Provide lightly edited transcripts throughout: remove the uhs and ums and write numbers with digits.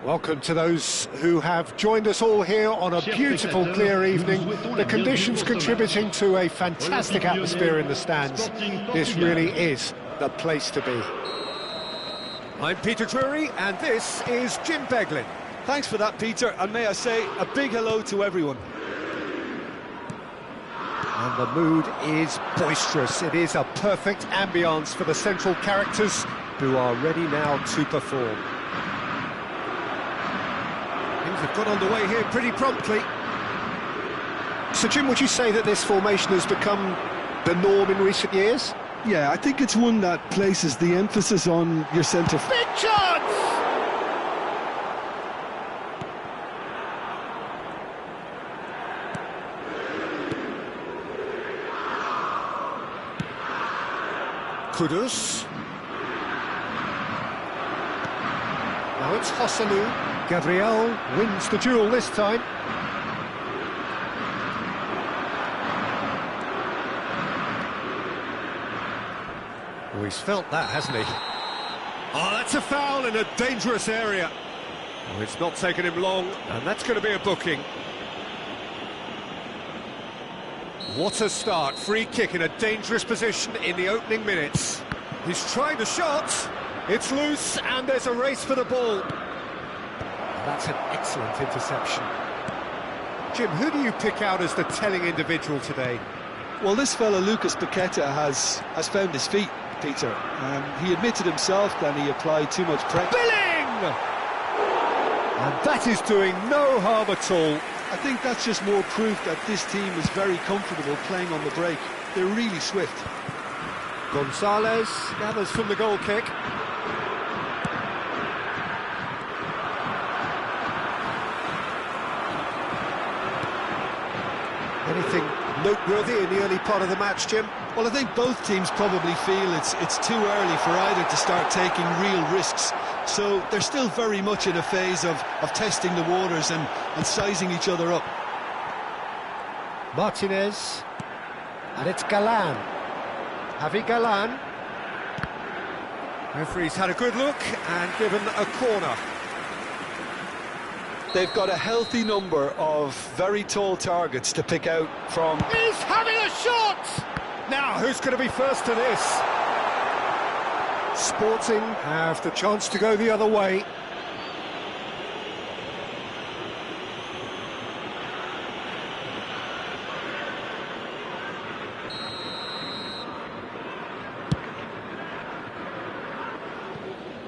Welcome to those who have joined us all here on a beautiful, clear evening. The conditions contributing to a fantastic atmosphere in the stands. This really is the place to be. I'm Peter Drury, and this is Jim Beglin. Thanks for that, Peter, and may I say a big hello to everyone. And the mood is boisterous. It is a perfect ambience for the central characters who are ready now to perform. Things have got underway here pretty promptly. So, Jim, would you say that this formation has become the norm in recent years? Yeah, I think it's one that places the emphasis on your centre. Big chance! Kudus. Now it's Hosselu. Gabriel wins the duel this time. Oh, he's felt that, hasn't he? Oh, that's a foul in a dangerous area. Oh, it's not taken him long, and that's going to be a booking. What a start. Free kick in a dangerous position in the opening minutes. He's trying the shot. It's loose, and there's a race for the ball. That's an excellent interception. Jim, who do you pick out as the telling individual today? Well, this fella, Lucas Paqueta, has found his feet, Peter. He admitted himself that he applied too much pressure. Billing! And that is doing no harm at all. I think that's just more proof that this team is very comfortable playing on the break. They're really swift. Gonzalez gathers from the goal kick. Anything noteworthy in the early part of the match, Jim? Well, I think both teams probably feel it's too early for either to start taking real risks. So they're still very much in a phase of testing the waters and sizing each other up. Martinez. And it's Galan. Javi Galan. Referee's had a good look and given a corner. They've got a healthy number of very tall targets to pick out from. He's having a shot! Now, who's going to be first to this? Sporting have the chance to go the other way.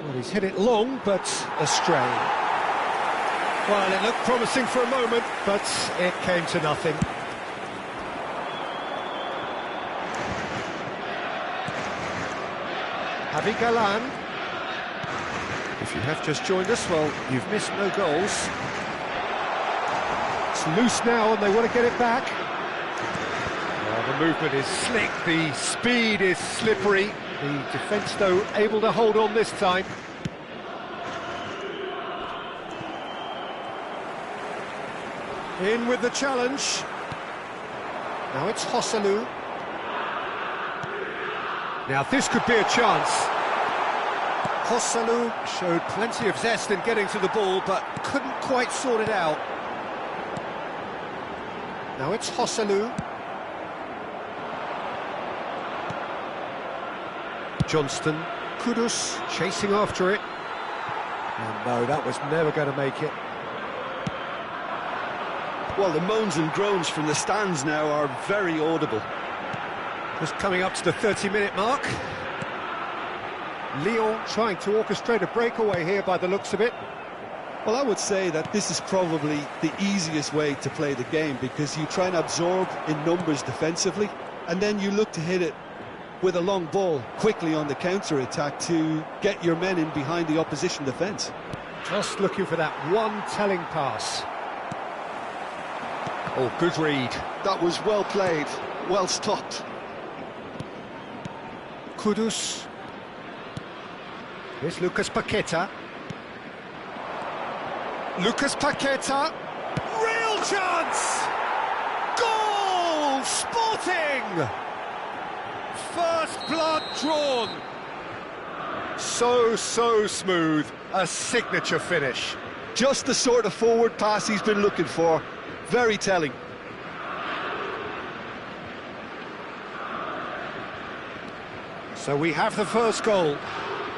Well, he's hit it long, but astray. Well, it looked promising for a moment, but it came to nothing. Javi Galan. If you have just joined us, well, you've missed no goals. It's loose now and they want to get it back. Oh, the movement is slick, the speed is slippery. The defence, though, able to hold on this time. In with the challenge. Now it's Hosselu. Now this could be a chance. Hosselu showed plenty of zest in getting to the ball, but couldn't quite sort it out. Now it's Hosselu. Johnston. Kudus chasing after it. And no, that was never going to make it. Well, the moans and groans from the stands now are very audible. Just coming up to the 30-minute mark. Lyon trying to orchestrate a breakaway here by the looks of it. Well, I would say that this is probably the easiest way to play the game, because you try and absorb in numbers defensively, and then you look to hit it with a long ball quickly on the counter-attack to get your men in behind the opposition defence. Just looking for that one telling pass. Oh, good read. That was well played, well stopped. Kudus. Here's Lucas Paqueta. Lucas Paqueta. Real chance! Goal! Sporting! First blood drawn. So smooth. A signature finish. Just the sort of forward pass he's been looking for. Very telling. So we have the first goal.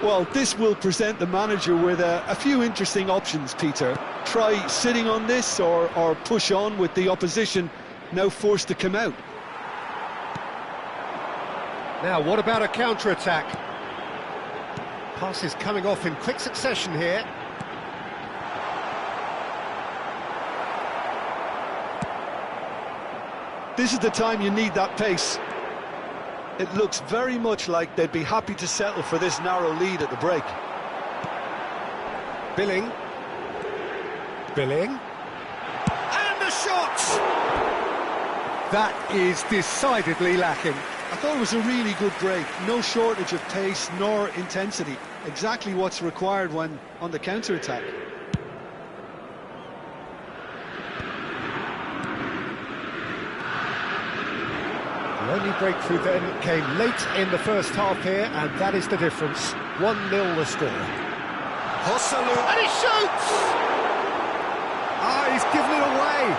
Well, this will present the manager with a few interesting options, Peter. Try sitting on this or push on with the opposition now forced to come out. Now, what about a counter-attack? Passes coming off in quick succession here. This is the time you need that pace. It looks very much like they'd be happy to settle for this narrow lead at the break. Billing. And the shot! That is decidedly lacking. I thought it was a really good break. No shortage of pace nor intensity. Exactly what's required when on the counter-attack. The only breakthrough then came late in the first half here, and that is the difference. 1-0 the score. Hosselu, and he shoots! Ah, he's given it away!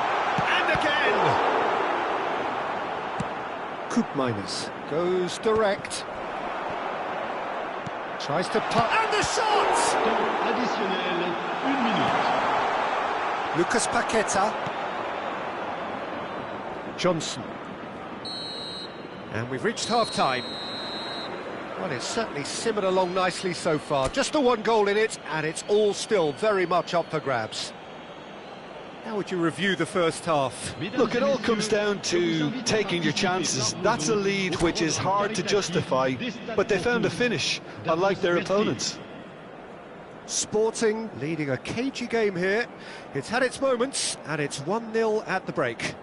And again! Koopmeiners goes direct. Tries to put, and the shot! Temps additionnel, 1 minute. Lucas Paqueta. Johnson. And we've reached half-time. Well, it's certainly simmered along nicely so far. Just the one goal in it, and it's all still very much up for grabs. How would you review the first half? Look, it all comes down to taking your chances. That's a lead which is hard to justify, but they found a finish, unlike their opponents. Sporting leading a cagey game here. It's had its moments, and it's 1-0 at the break.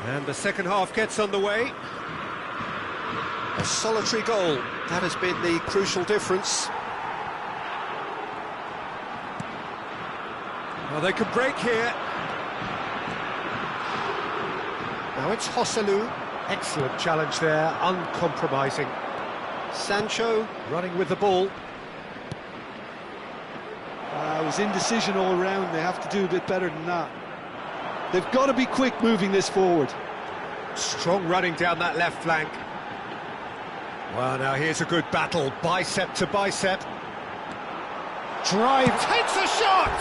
And the second half gets underway. A solitary goal, that has been the crucial difference. Well, they can break here. Now it's Hosselu. Excellent challenge there, uncompromising. Sancho running with the ball. It was indecision all round. They have to do a bit better than that. They've got to be quick moving this forward. Strong running down that left flank. Well, now here's a good battle, bicep to bicep. Drive, takes a shot!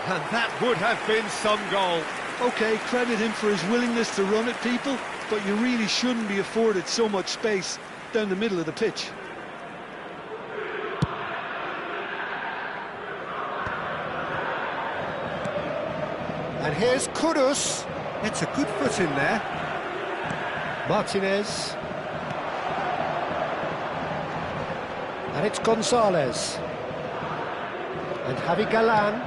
And that would have been some goal. OK, credit him for his willingness to run at people, but you really shouldn't be afforded so much space down the middle of the pitch. And here's Kudus. It's a good foot in there. Martinez. And it's Gonzalez. And Javi Galan.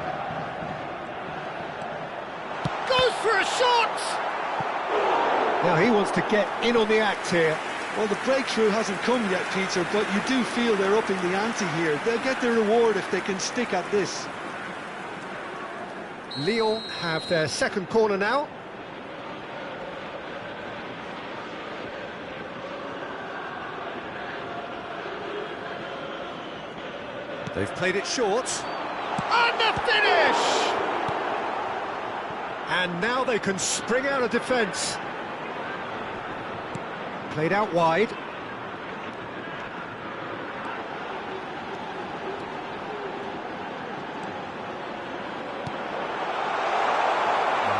Goes for a shot! Now he wants to get in on the act here. Well, the breakthrough hasn't come yet, Peter, but you do feel they're upping the ante here. They'll get their reward if they can stick at this. Lyon have their second corner now. They've played it short. And the finish! And now they can spring out of defence. Played out wide.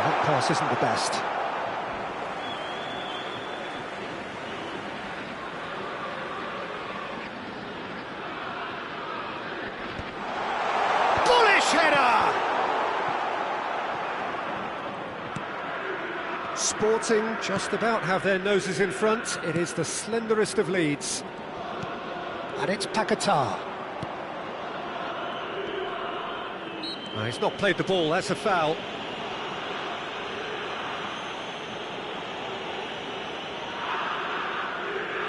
That pass isn't the best. Bullish header! Sporting just about have their noses in front. It is the slenderest of leads. And it's Paqueta. No, he's not played the ball, that's a foul.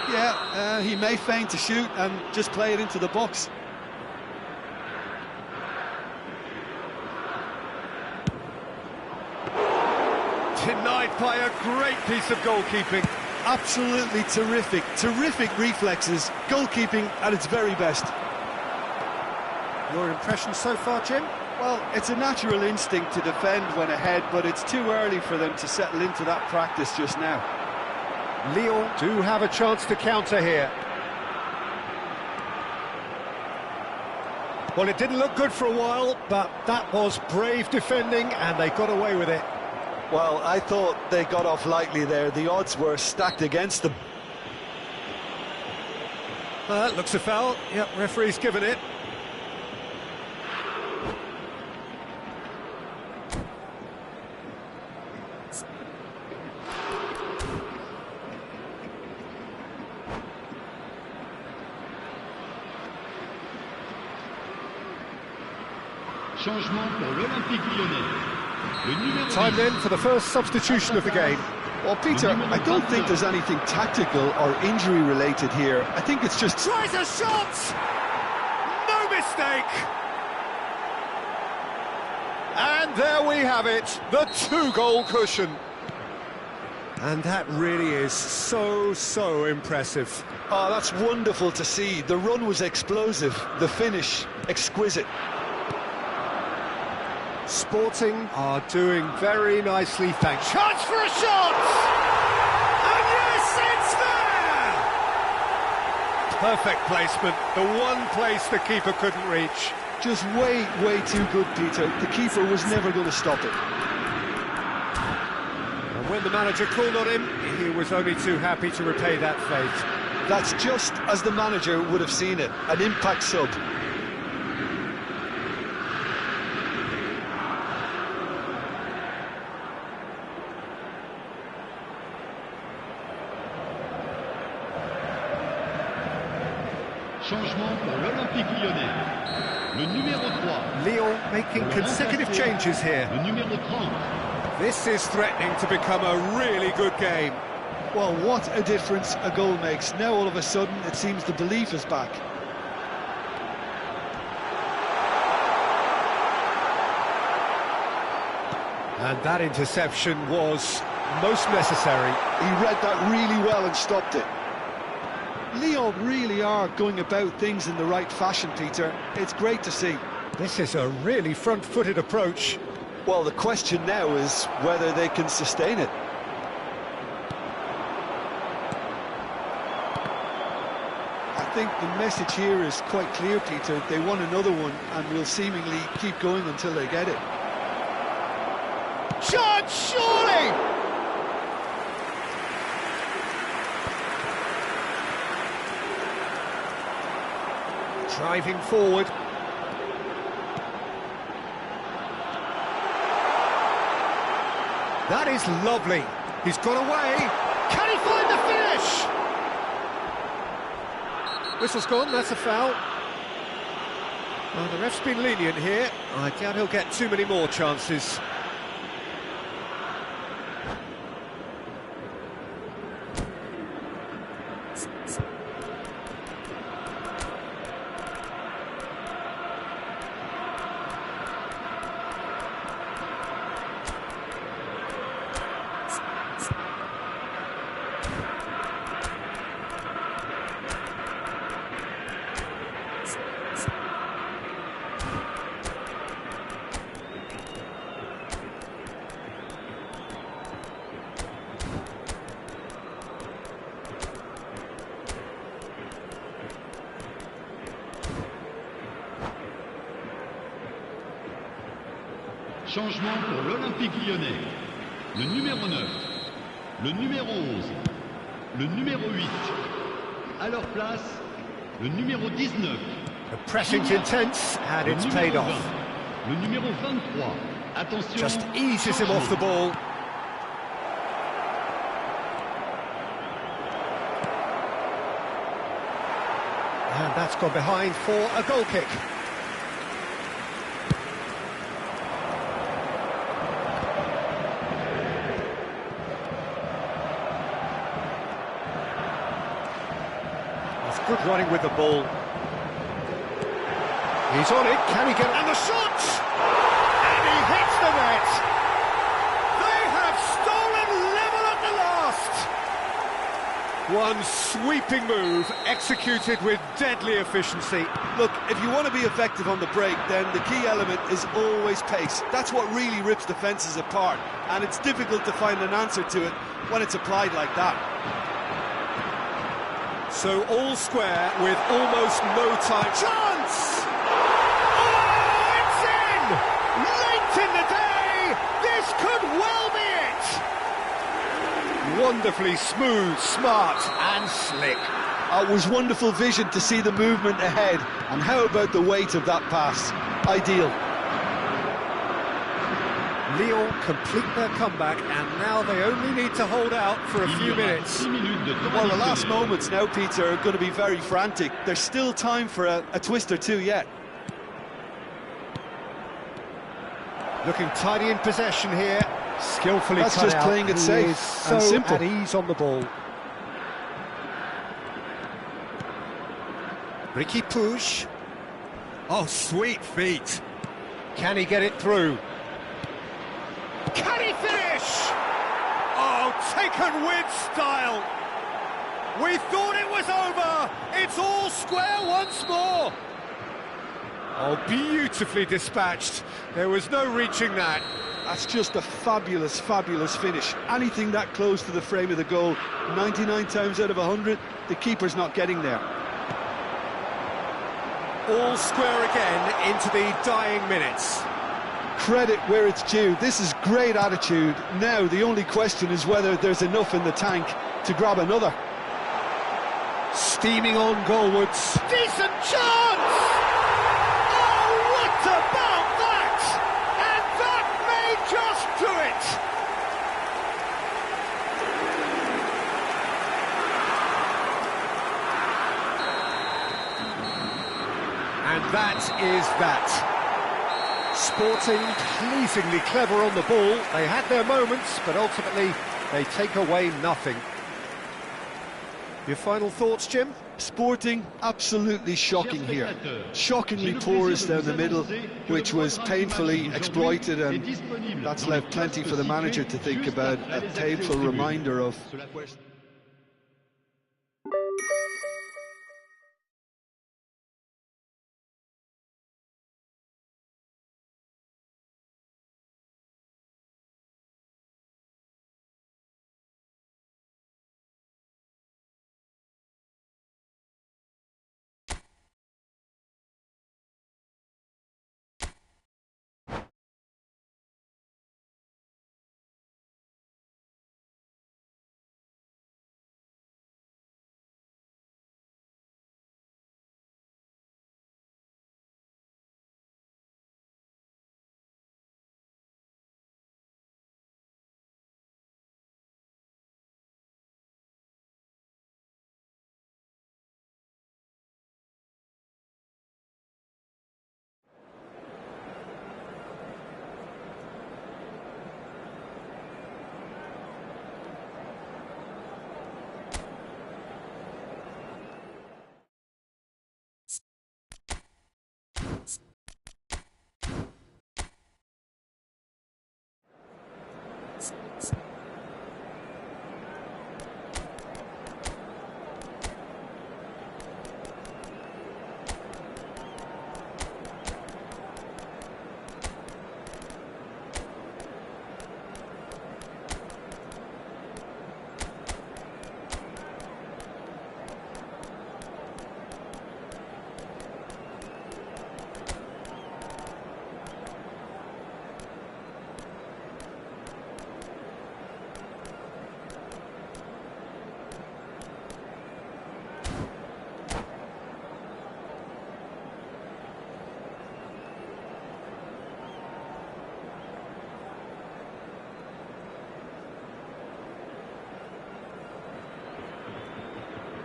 Yeah, he may feign to shoot and just play it into the box. Denied by a great piece of goalkeeping. Absolutely terrific, terrific reflexes, goalkeeping at its very best. Your impression so far, Jim? Well, it's a natural instinct to defend when ahead, but it's too early for them to settle into that practice just now. Lyon do have a chance to counter here. Well, it didn't look good for a while, but that was brave defending, and they got away with it. Well, I thought they got off lightly there. The odds were stacked against them. Looks a foul. Yep, referee's given it. Changement pour l'Olympique Lyonnais. Le numéro Time 10. then for the first substitution of the game. Well, Peter, I don't think there's anything tactical or injury related here. I think it's just... Tries a shot! No mistake! And there we have it, the 2-goal cushion. And that really is so impressive. Oh, that's wonderful to see. The run was explosive, the finish exquisite. Sporting are doing very nicely, thanks. Chance for a shot! And yes, it's there! Perfect placement, the one place the keeper couldn't reach. Just way too good, Peter. The keeper was never going to stop it. And when the manager called on him, he was only too happy to repay that fate. That's just as the manager would have seen it, an impact sub. Changement pour l'Olympique Lyonnais. Le numéro 3. Lyon making consecutive changes here. Le numéro 30. This is threatening to become a really good game. Well, what a difference a goal makes. Now all of a sudden it seems the belief is back. And that interception was most necessary. He read that really well and stopped it. Lyon really are going about things in the right fashion, Peter. It's great to see. This is a really front-footed approach. Well, the question now is whether they can sustain it. I think the message here is quite clear, Peter. They want another one and will seemingly keep going until they get it. Shot, surely! Driving forward. That is lovely. He's got away. Can he find the finish? Whistle's gone, that's a foul. Well, the ref's been lenient here. I doubt he'll get too many more chances. Changement pour l'Olympique Lyonnais. Le numéro 9. Le numéro 11. Le numéro 8. À leur place, le numéro 19. The pressing's intense and it's paid off. Le numéro 23. Attention. Just eases him off the ball. And that's gone behind for a goal kick. That's good running with the ball. He's on it, can he get... And the shot! And he hits the net! They have stopped One sweeping move, executed with deadly efficiency. Look, if you want to be effective on the break, then the key element is always pace. That's what really rips defences apart, and it's difficult to find an answer to it when it's applied like that. So all square with almost no time. Chance! Oh, it's in! Late in the day! This could well be it! Wonderfully smooth, smart and slick. It was wonderful vision to see the movement ahead, and how about the weight of that pass? Ideal. Lyon complete their comeback, and now they only need to hold out for a few minutes. Well, the last moments now, Peter, are going to be very frantic. There's still time for a twist or two yet. Looking tidy in possession here, skillfully That's cut just out. playing it safe and so simple. at ease on the ball. Ricky Puig. Oh, sweet feet. Can he get it through? Can he finish? Oh, taken with style. We thought it was over. It's all square once more. Oh, beautifully dispatched. There was no reaching that. That's just a fabulous, fabulous finish. Anything that close to the frame of the goal, 99 times out of 100, the keeper's not getting there. All square again into the dying minutes. Credit where it's due. This is great attitude. Now the only question is whether there's enough in the tank to grab another. Steaming on goalwards. Decent chance! Oh, what about that? And that may just do it! And that is that. Sporting, pleasingly clever on the ball. They had their moments, but ultimately they take away nothing. Your final thoughts, Jim? Sporting, absolutely shocking here. Shockingly porous down the middle, which was painfully exploited, and that's left plenty for the manager to think about. A painful reminder of...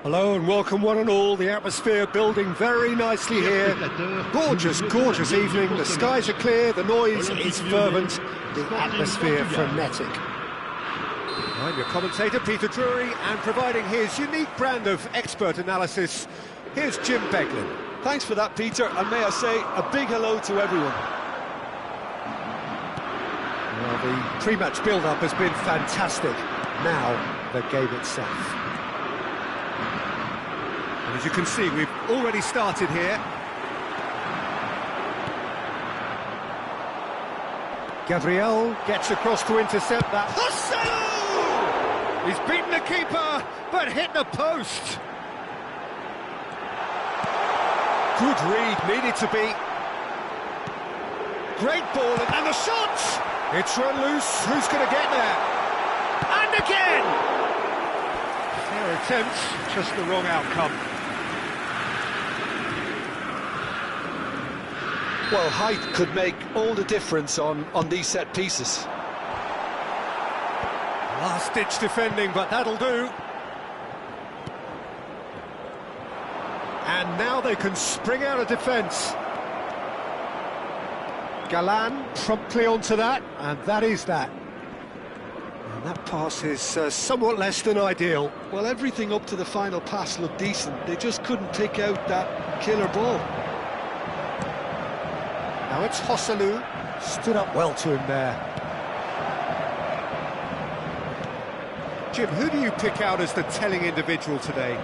Hello and welcome one and all. The atmosphere building very nicely here. Gorgeous, gorgeous evening. The skies are clear, the noise is fervent, the atmosphere frenetic. I'm your commentator, Peter Drury, and providing his unique brand of expert analysis, here's Jim Beglin. Thanks for that, Peter, and may I say a big hello to everyone. Well, the pre-match build-up has been fantastic. Now, the game itself. As you can see, we've already started here. Gabriel gets across to intercept that. Joselu! He's beaten the keeper, but hit the post. Good read, needed to be. Great ball, and the shot! It's run loose, who's going to get there? And again! Fair attempt, just the wrong outcome. Well, height could make all the difference on these set pieces. Last-ditch defending, but that'll do. And now they can spring out of defence. Galan promptly onto that, and that is that. And that pass is somewhat less than ideal. Well, everything up to the final pass looked decent. They just couldn't pick out that killer ball. Now it's Joselu, stood up well to him there. Jim, who do you pick out as the telling individual today?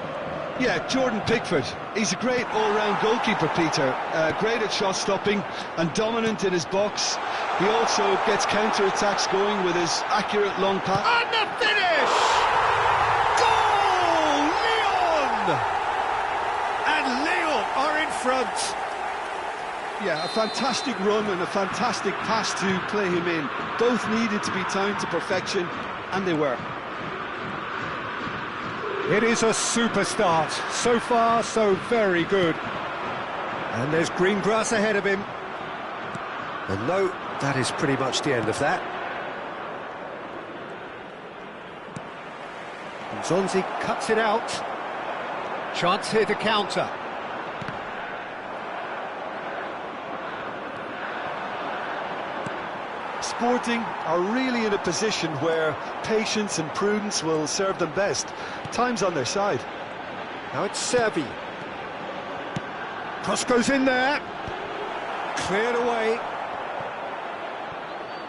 Yeah, Jordan Pickford. He's a great all-round goalkeeper, Peter. Great at shot stopping and dominant in his box. He also gets counter-attacks going with his accurate long pass. And the finish! Goal! Lyon! And Lyon are in front. Yeah, a fantastic run and a fantastic pass to play him in. Both needed to be timed to perfection, and they were. It is a super start. So far, so very good. And there's green grass ahead of him. And no, that is pretty much the end of that. And Zonzi cuts it out. Chance here to counter. Sporting are really in a position where patience and prudence will serve them best. Time's on their side. Now it's Servi. Cross goes in there. Cleared away.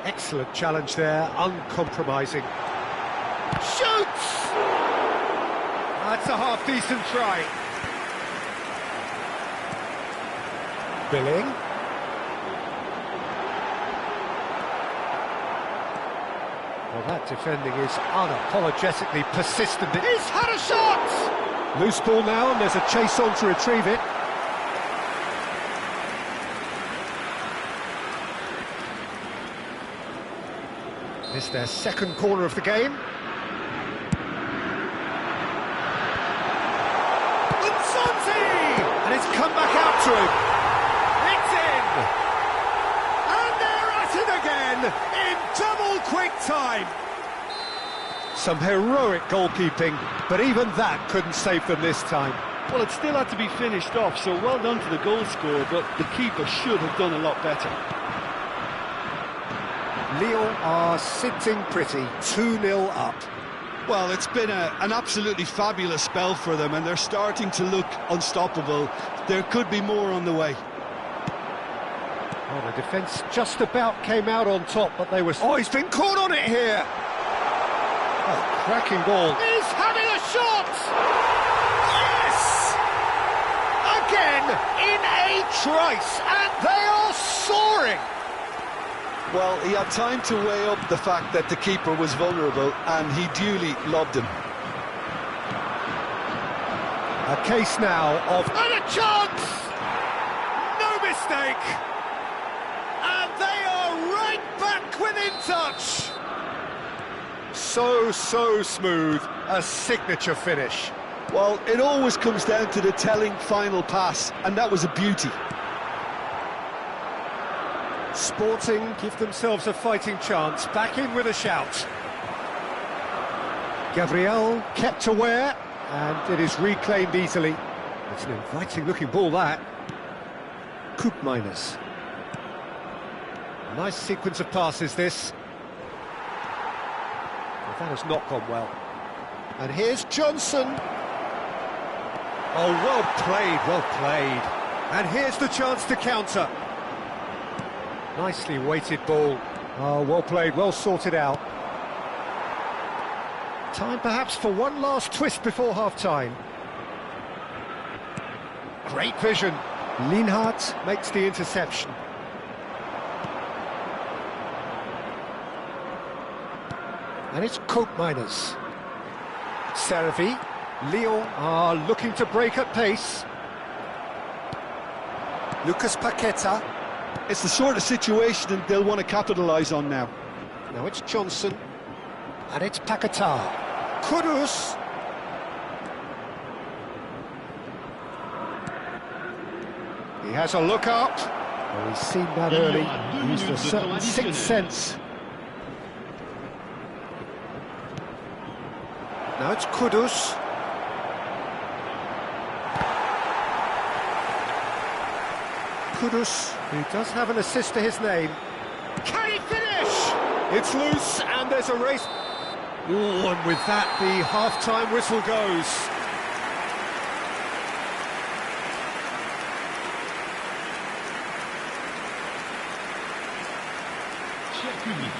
Excellent challenge there, uncompromising. Shoots! That's a half-decent try. Billing. Well, that defending is unapologetically persistent. He's had a shot! Loose ball now, and there's a chase on to retrieve it. This is their second corner of the game. And it's come back out to him. It's in! And they're at it again in double quick time. Some heroic goalkeeping, but even that couldn't save them this time. Well, it still had to be finished off, so well done to the goal scorer, but the keeper should have done a lot better. Lyon are sitting pretty, 2-0 up. Well, it's been an absolutely fabulous spell for them, and they're starting to look unstoppable. There could be more on the way. Oh, the defence just about came out on top, but they were... Oh, he's been caught on it here! Oh, cracking ball. He's having a shot! Yes! Again, in a trice, and they are soaring! Well, he had time to weigh up the fact that the keeper was vulnerable, and he duly lobbed him. A case now of... And a chance! No mistake! And they are right back within touch! So smooth, a signature finish. Well, it always comes down to the telling final pass, and that was a beauty. Sporting give themselves a fighting chance, back in with a shout. Gabriel kept aware, and it is reclaimed easily. It's an inviting looking ball, that. Koopmeiners. Nice sequence of passes, this. But that has not gone well. And here's Johnson. Oh, well played, well played. And here's the chance to counter. Nicely weighted ball. Oh, well played, well sorted out. Time perhaps for one last twist before half-time. Great vision. Lienhardt makes the interception. And it's Koopmeiners. Servi. Lyon are looking to break at pace. Lucas Paqueta. It's the sort of situation they'll want to capitalise on now. Now it's Johnson. And it's Paqueta. Kudus. He has a look up. Well, he's seen that early. Used a certain sixth sense. Now it's Kudus. Kudus, who does have an assist to his name. Can he finish? It's loose, and there's a race. Oh, and with that, the half-time whistle goes. Cher public,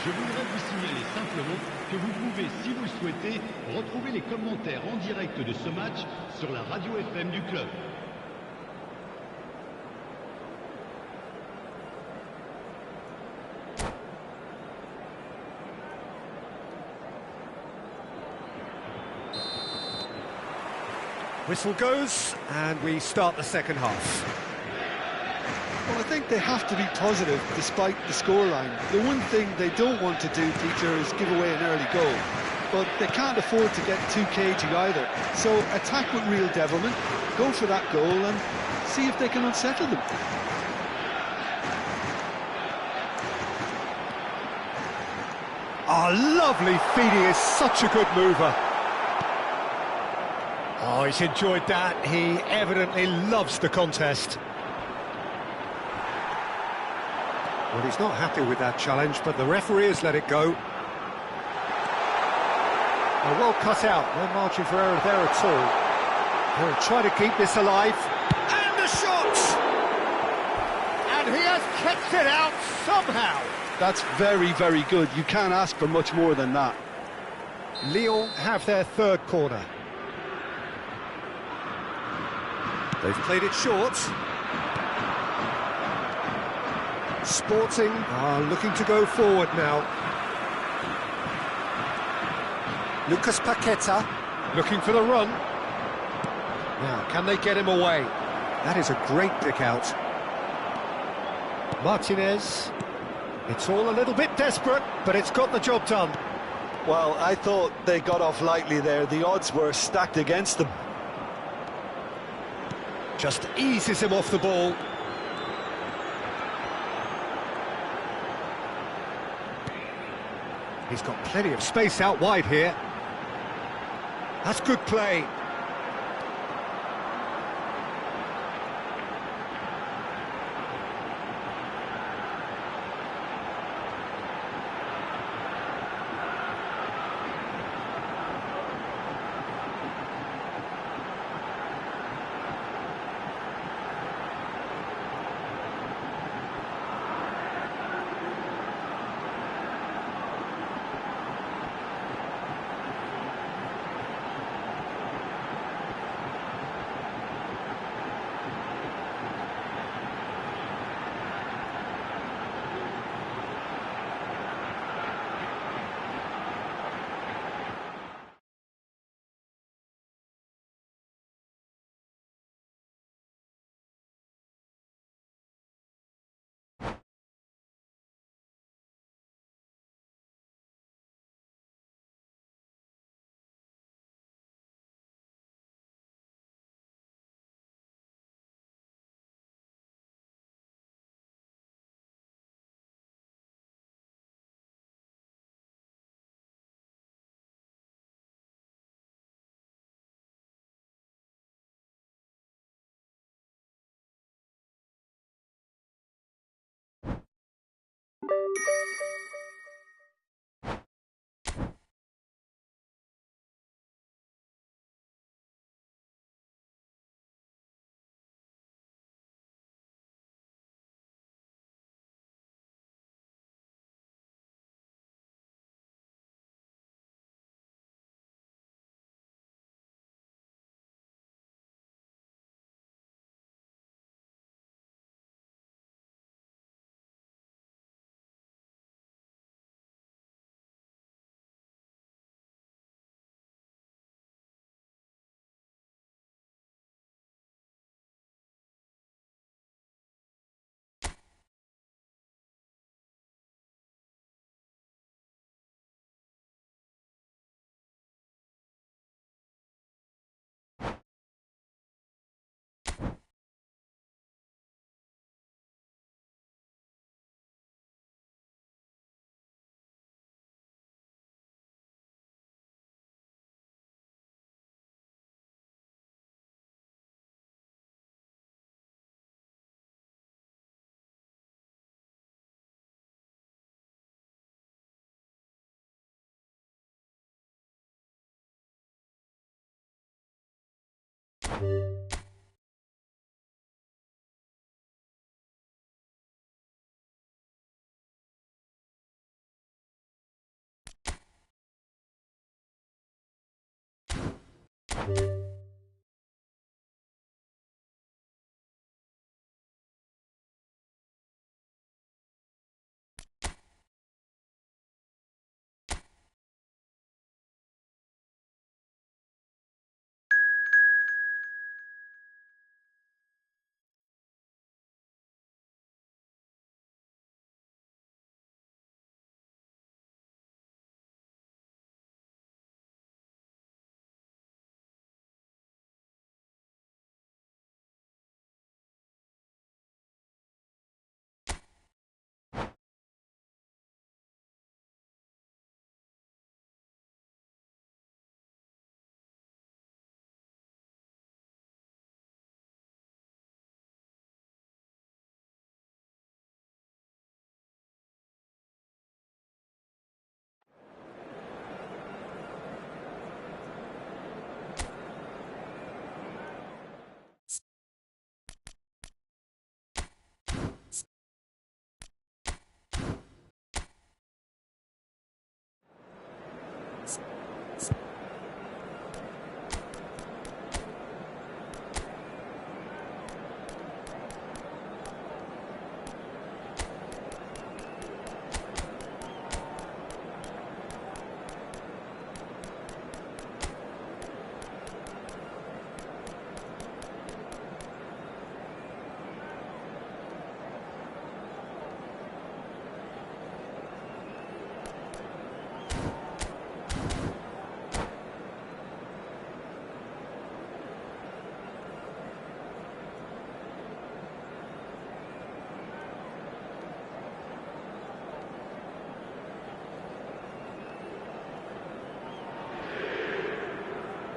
je voudrais vous signaler simplement que vous pouvez, si vous le souhaitez, retrouver les commentaires en direct de ce match sur la radio FM du club. Whistle goes, and we start the second half. Well, I think they have to be positive despite the scoreline. The one thing they don't want to do, Peter, is give away an early goal. But they can't afford to get too cagey either. So attack with real devilment, go for that goal and see if they can unsettle them. Oh, lovely feed. He is such a good mover. Oh, he's enjoyed that. He evidently loves the contest. Well, he's not happy with that challenge, but the referee has let it go. Oh, well cut out. No margin for error there at all. They'll try to keep this alive. And the shot! And he has kept it out somehow. That's very, very good. You can't ask for much more than that. Lyon have their third corner. They've played it short. Sporting are looking to go forward now. Lucas Paqueta looking for the run. Now, can they get him away? That is a great pick out. Martinez. It's all a little bit desperate, but it's got the job done. Well, I thought they got off lightly there. The odds were stacked against them. Just eases him off the ball. He's got plenty of space out wide here. That's good play.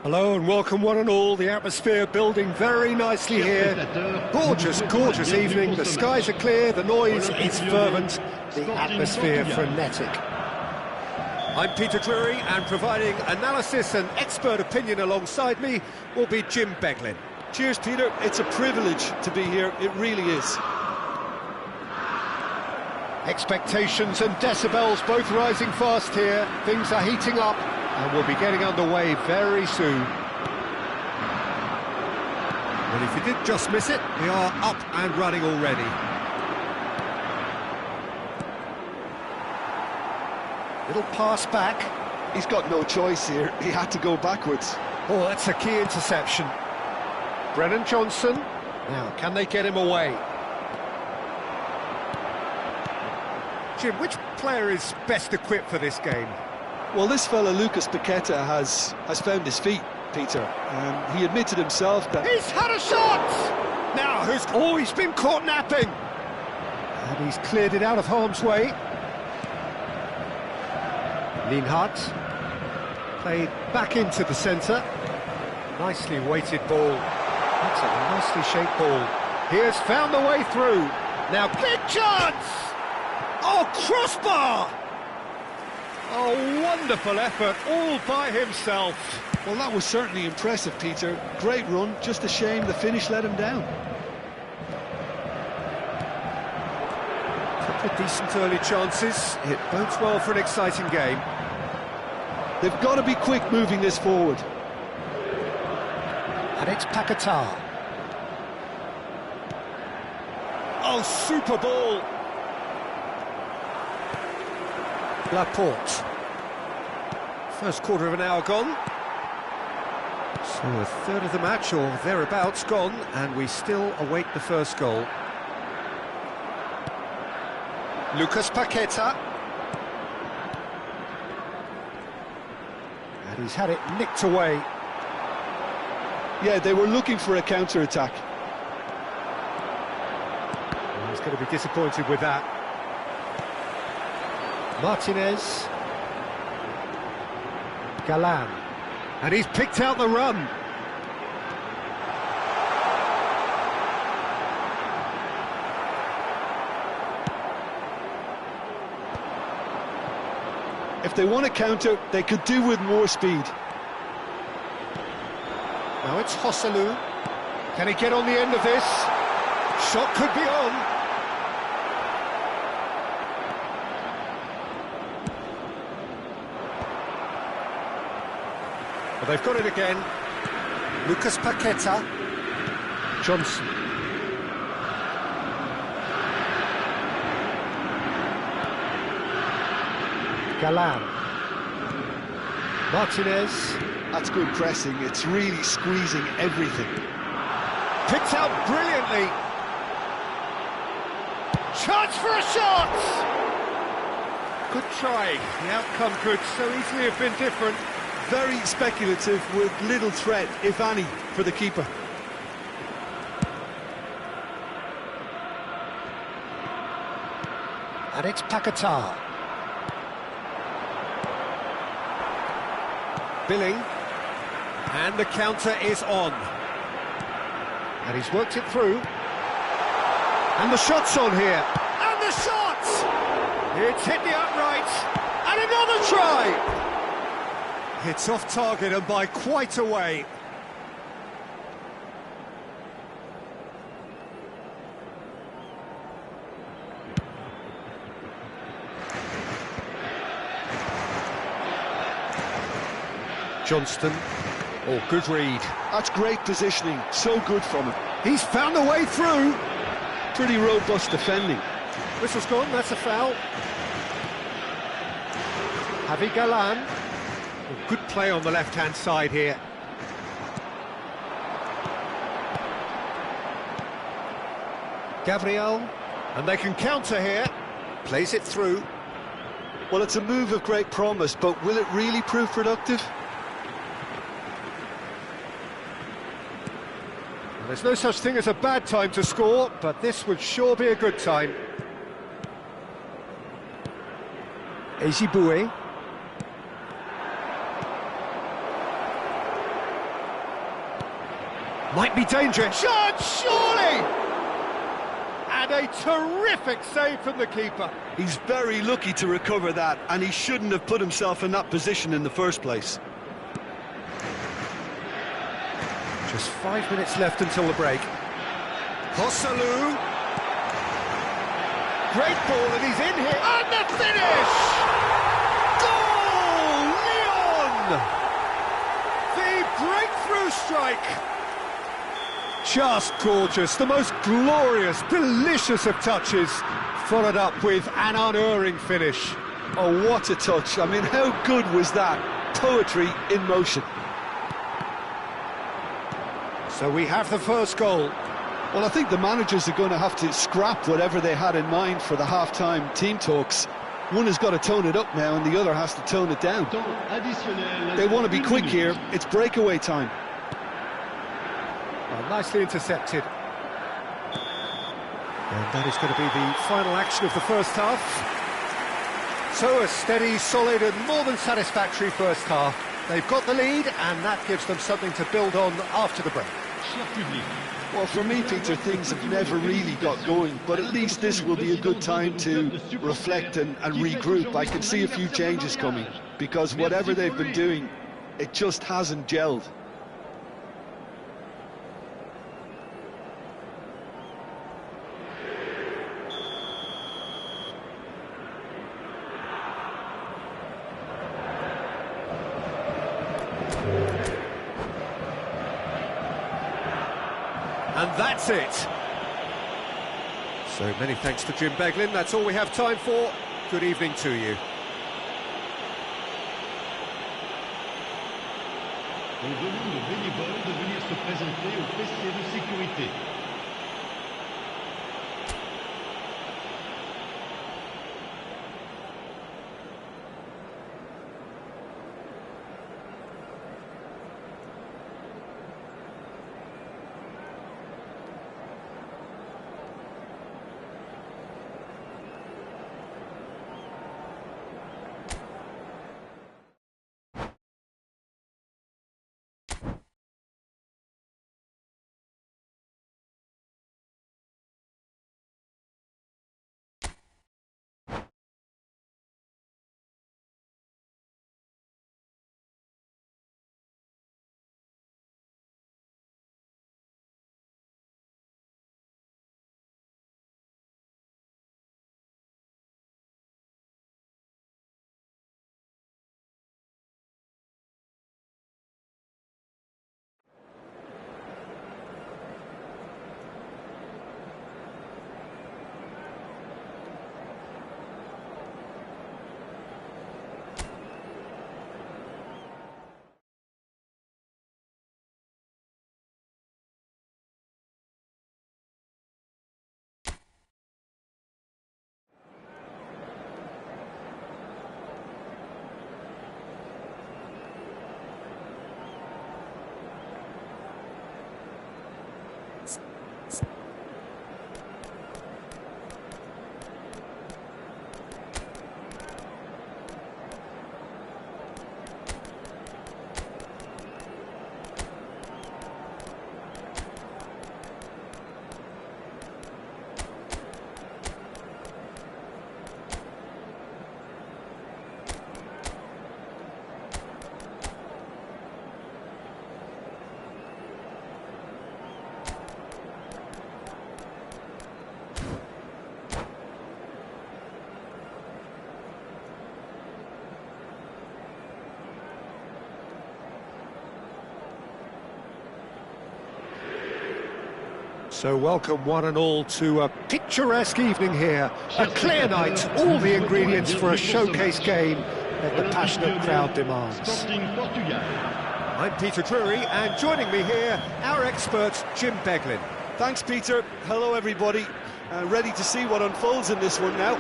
Hello and welcome one and all, the atmosphere building very nicely here. Gorgeous, gorgeous evening, the skies are clear, the noise is fervent, the atmosphere frenetic. I'm Peter Drury, and providing analysis and expert opinion alongside me will be Jim Beglin. Cheers, Peter. It's a privilege to be here, it really is. Expectations and decibels both rising fast here, things are heating up. And we'll be getting underway very soon. Well, if you did just miss it, we are up and running already. Little pass back. He's got no choice here, he had to go backwards. Oh, that's a key interception. Brennan Johnson. Now, can they get him away? Jim, which player is best equipped for this game? Well, this fella, Lucas Paqueta, has found his feet, Peter. He admitted himself that... He's had a shot! Now, who's always been caught napping? And he's cleared it out of harm's way. Lienhardt played back into the centre. Nicely weighted ball. That's a nicely shaped ball. He has found the way through. Now, big chance! Oh, crossbar! Oh, wonderful effort, all by himself. Well, that was certainly impressive, Peter. Great run, just a shame the finish let him down. Couple of decent early chances. It bodes well for an exciting game. They've got to be quick moving this forward. And it's Paquetá. Oh, super ball. Laporte. First quarter of an hour gone. So a third of the match, or thereabouts, gone, and we still await the first goal. Lucas Paqueta. And he's had it nicked away. Yeah, they were looking for a counter-attack. Well, he's going to be disappointed with that. Martinez. Galan. And he's picked out the run. If they want to counter, they could do with more speed. Now it's Hosselu. Can he get on the end of this? Shot could be on. Well, they've got it again. Lucas Paqueta. Johnson. Galan. Martinez. That's good pressing. It's really squeezing everything. Picked out brilliantly. Chance for a shot! Good try. The outcome could so easily have been different. Very speculative with little threat, if any, for the keeper. And it's Paqueta. Billing. And the counter is on. And he's worked it through. And the shot's on here. And the shot! It's hit the upright. And another try! It's off target and by quite a way. Johnston. Oh, good read. That's great positioning. So good from him. He's found a way through. Pretty robust defending. Whistle's gone, that's a foul. Javi Galan. Oh, good play on the left-hand side here. Gabriel. And they can counter here. Plays it through. Well, it's a move of great promise, but will it really prove productive? There's no such thing as a bad time to score, but this would sure be a good time. Ejibue. Might be dangerous. Shot, surely! And a terrific save from the keeper. He's very lucky to recover that, and he shouldn't have put himself in that position in the first place. Just 5 minutes left until the break. Hosselu. Great ball, and he's in here. And the finish! Goal! Leon! The breakthrough strike. Just gorgeous. The most glorious, delicious of touches. Followed up with an unerring finish. Oh, what a touch. I mean, how good was that? Poetry in motion. So we have the first goal. Well, I think the managers are going to have to scrap whatever they had in mind for the half-time team talks. One has got to tone it up now and the other has to tone it down. They want to be quick here. It's breakaway time. Well, nicely intercepted. And that is going to be the final action of the first half. So a steady, solid and more than satisfactory first half. They've got the lead and that gives them something to build on after the break. Well, for me, Peter, things have never really got going, but at least this will be a good time to reflect and regroup. I can see a few changes coming, because whatever they've been doing, it just hasn't gelled. And that's it. So many thanks to Jim Beglin. That's all we have time for. Good evening to you. On demande aux bénévoles de venir se présenter au fessier de sécurité. So welcome one and all to a picturesque evening here. A clear night, all the ingredients for a showcase game that the passionate crowd demands. I'm Peter Drury, and joining me here, our expert, Jim Beglin. Thanks, Peter. Hello, everybody. Ready to see what unfolds in this one now.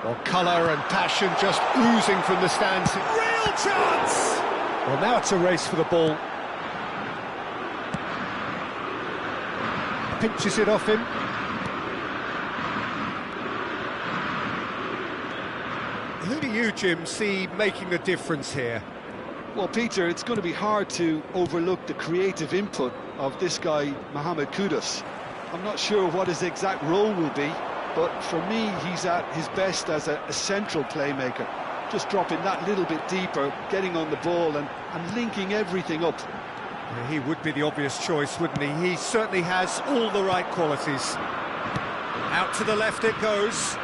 Well, colour and passion just oozing from the stands. Real chance! Well, now it's a race for the ball. Pinches it off him. Who do you, Jim, see making the difference here? Well, Peter, it's going to be hard to overlook the creative input of this guy, Mohamed Kudus. I'm not sure what his exact role will be, but for me, he's at his best as a central playmaker. Just dropping that little bit deeper, getting on the ball and linking everything up. Yeah, he would be the obvious choice, wouldn't he? He certainly has all the right qualities. Out to the left it goes.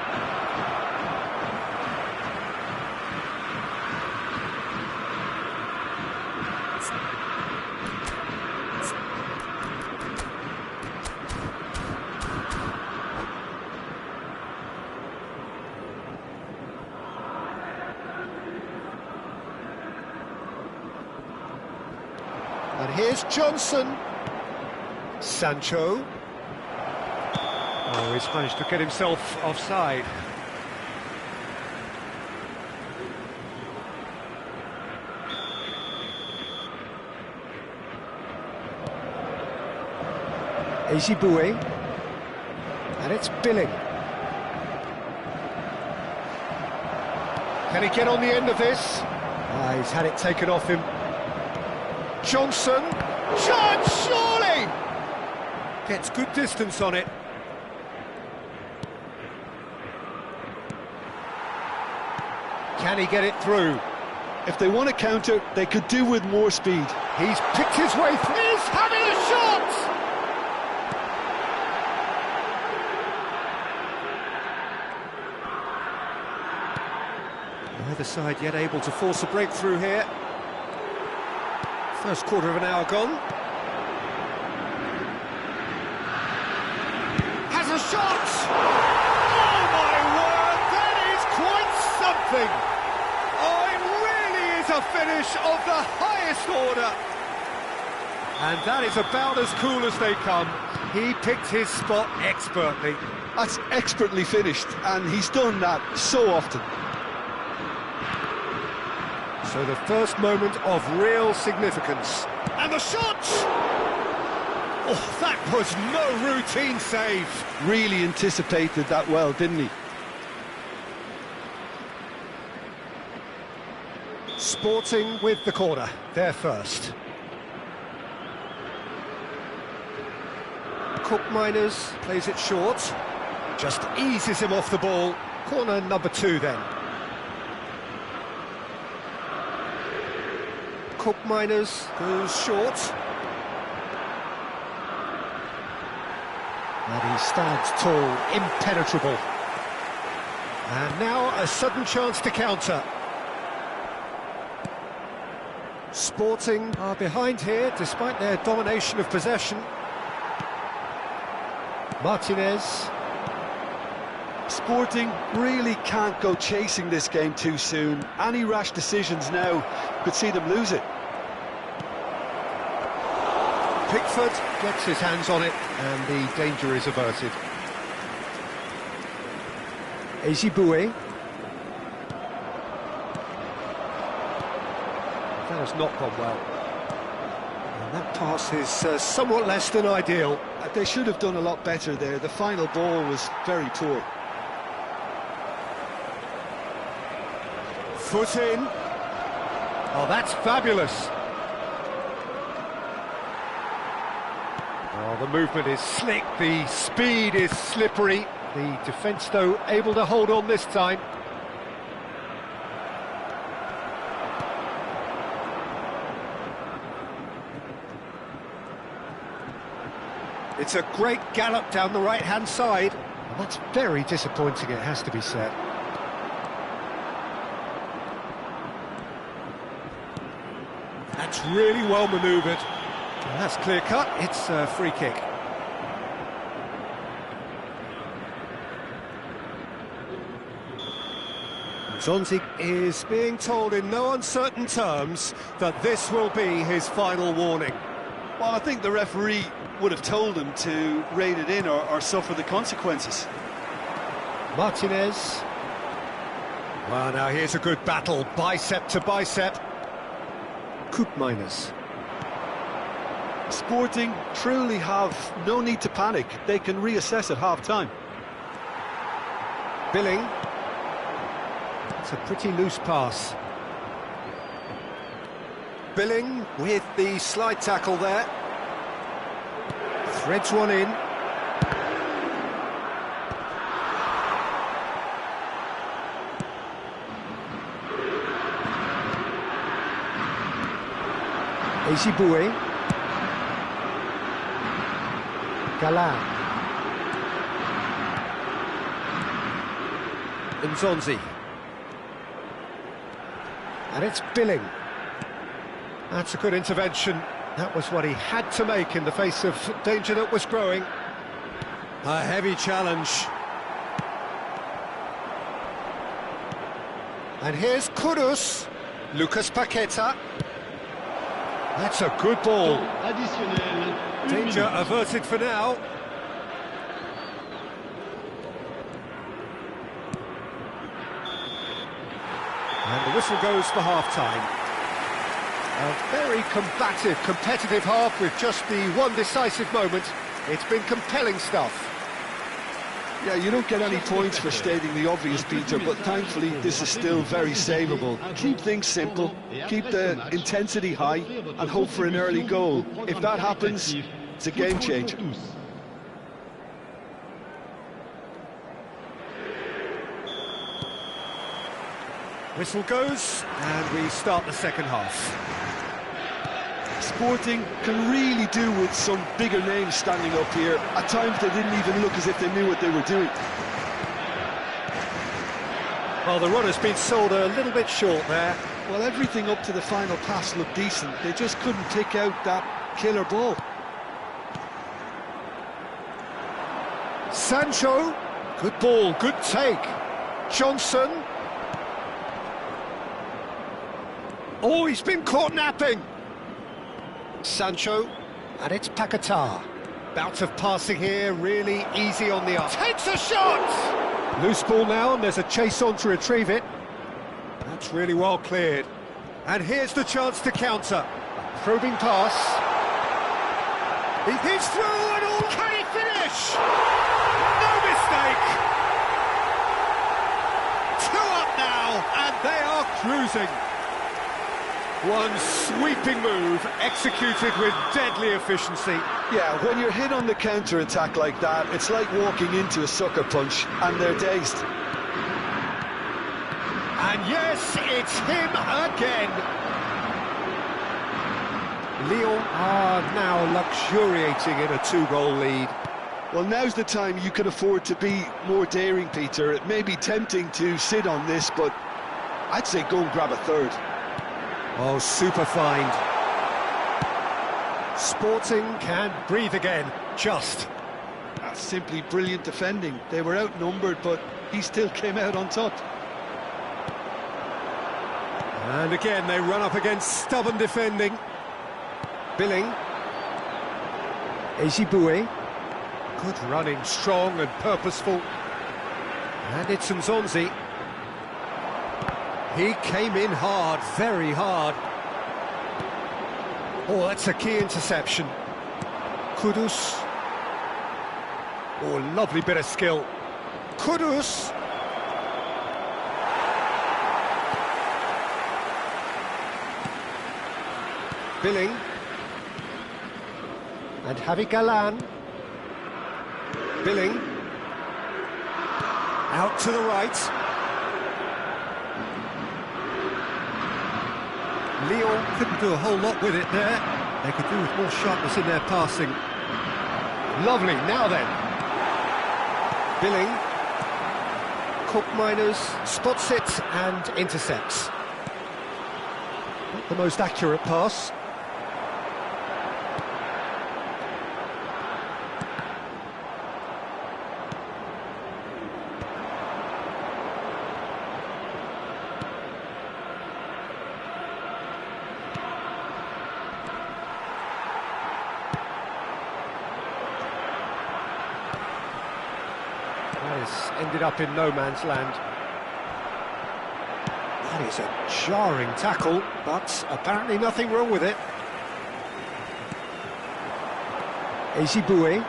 And here's Johnson. Sancho. Oh, he's managed to get himself offside. Ezibue. And it's Billing. Can he get on the end of this? He's had it taken off him. Johnson, chance, surely! Gets good distance on it. Can he get it through? If they want to counter, they could do with more speed. He's picked his way through. He's having a shot! Neither side yet able to force a breakthrough here. First quarter of an hour gone. Has a shot! Oh my word, that is quite something! Oh, it really is a finish of the highest order. And that is about as cool as they come. He picked his spot expertly. That's expertly finished, and he's done that so often. So the first moment of real significance. And the shot! Oh, that was no routine save. Really anticipated that well, didn't he? Sporting with the corner, they're first. Cook Miners plays it short. Just eases him off the ball. Corner number 2 then. Cook Miners goes short. And he stands tall, impenetrable. And now a sudden chance to counter. Sporting are behind here, despite their domination of possession. Martinez. Sporting really can't go chasing this game too soon. Any rash decisions now could see them lose it. Pickford gets his hands on it, and the danger is averted. Ezibue. That has not gone well. And that pass is somewhat less than ideal. They should have done a lot better there. The final ball was very poor. Foot in. Oh, that's fabulous. Oh, the movement is slick, the speed is slippery. The defence, though, able to hold on this time. It's a great gallop down the right-hand side. And that's very disappointing, it has to be said. That's really well manoeuvred. And that's clear cut, it's a free kick. Zonzi is being told in no uncertain terms that this will be his final warning. Well, I think the referee would have told him to rein it in or suffer the consequences. Martinez. Well, now here's a good battle, bicep to bicep. Koopmeiners. Sporting truly have no need to panic. They can reassess at half-time. Billing. It's a pretty loose pass. Billing with the slide tackle there. Threads one in. Ezibue. Galan. Nzonzi. And it's Billing. That's a good intervention. That was what he had to make in the face of danger that was growing. A heavy challenge. And here's Kudus. Lucas Paqueta. That's a good ball. Additionnel. Danger averted for now. And the whistle goes for half-time. A very combative, competitive half with just the one decisive moment. It's been compelling stuff. Yeah, you don't get any points for stating the obvious, Peter, but thankfully this is still very savable. Keep things simple, keep the intensity high, and hope for an early goal. If that happens, it's a game changer. Whistle goes, and we start the second half. Sporting can really do with some bigger names standing up here. At times they didn't even look as if they knew what they were doing. Well, the run has been sold a little bit short there. Well, everything up to the final pass looked decent. They just couldn't pick out that killer ball. Sancho, good ball, good take. Johnson. Oh, he's been caught napping. Sancho, and it's Paqueta. Bout of passing here, really easy on the arm. Takes a shot! Loose ball now, and there's a chase on to retrieve it. That's really well cleared. And here's the chance to counter. Probing pass. He's through and all. Can he finish? No mistake! 2 up now, and they are cruising. One sweeping move, executed with deadly efficiency. Yeah, when you're hit on the counter-attack like that, it's like walking into a sucker punch, and they're dazed. And yes, it's him again. Lyon are now luxuriating in a 2-goal lead. Well, now's the time you can afford to be more daring, Peter. It may be tempting to sit on this, but I'd say go and grab a third. Oh, super find. Sporting can breathe again, just. That's simply brilliant defending. They were outnumbered, but he still came out on top. And again, they run up against stubborn defending. Billing. Ezibue. Good running, strong and purposeful. And it's Nzonzi. He came in hard, very hard. Oh, that's a key interception. Kudus. Oh, lovely bit of skill. Kudus. Billing. And Javi Galan. Billing. Out to the right. Lyon couldn't do a whole lot with it there. They could do with more sharpness in their passing. Lovely, now then. Billing. Koopmeiners spots it and intercepts. Not the most accurate pass. This ended up in no man's land. That is a jarring tackle, but apparently nothing wrong with it. Ezibue.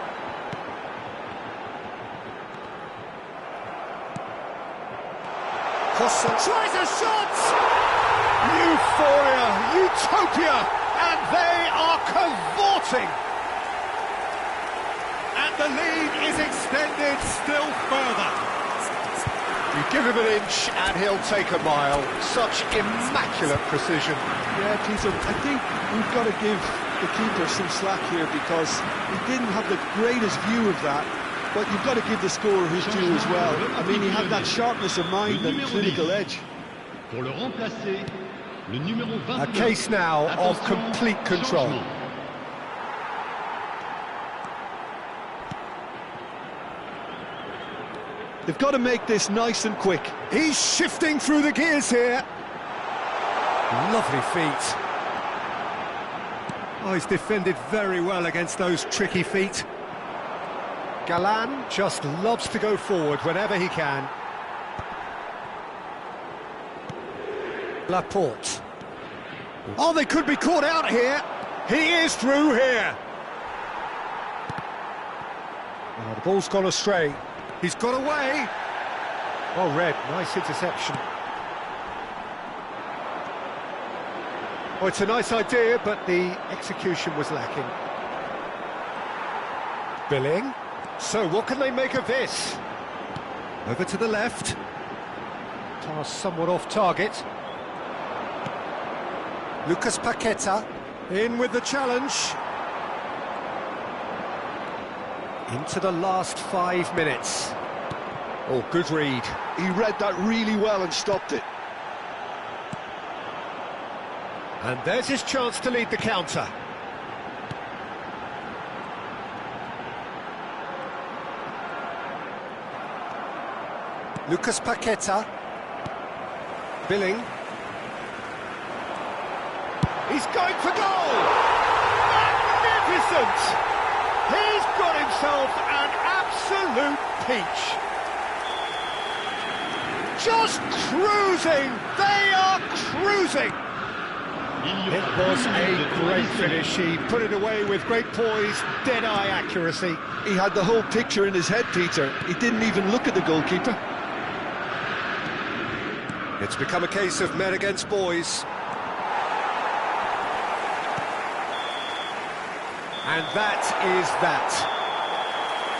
Costa tries a shot! Euphoria, utopia, and they are cavorting! And the lead is extended still further. You give him an inch and he'll take a mile. Such immaculate precision. Yeah, Peter, I think we've got to give the keeper some slack here because he didn't have the greatest view of that. But you've got to give the scorer his due as well. I mean, he had that sharpness of mind and clinical edge. Pour le remplacer, le numéro 29. A case now of complete control. They've got to make this nice and quick. He's shifting through the gears here. Lovely feet. Oh, he's defended very well against those tricky feet. Galan just loves to go forward whenever he can. Laporte. Oh, they could be caught out here. He is through here. Oh, the ball's gone astray. He's got away. Oh, Red, nice interception. Oh, it's a nice idea, but the execution was lacking. Billing. So, what can they make of this? Over to the left. Pass somewhat off target. Lucas Paqueta in with the challenge. Into the last 5 minutes. Oh, good read. He read that really well and stopped it. And there's his chance to lead the counter. Lucas Paqueta. Billing. He's going for goal! Magnificent! He's got himself an absolute peach. Just cruising! They are cruising! It was a great finish. He put it away with great poise, dead-eye accuracy. He had the whole picture in his head, Peter. He didn't even look at the goalkeeper. It's become a case of men against boys. And that is that.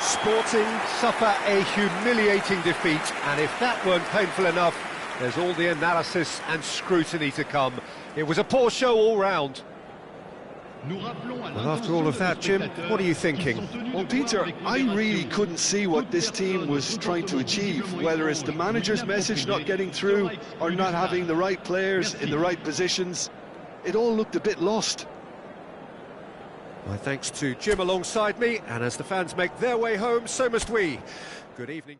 Sporting suffer a humiliating defeat, and if that weren't painful enough, there's all the analysis and scrutiny to come. It was a poor show all round. Well, after all of that, Jim, what are you thinking? Well, Peter, I really couldn't see what this team was trying to achieve, whether it's the manager's message not getting through or not having the right players in the right positions. It all looked a bit lost. My thanks to Jim alongside me, and as the fans make their way home, so must we. Good evening.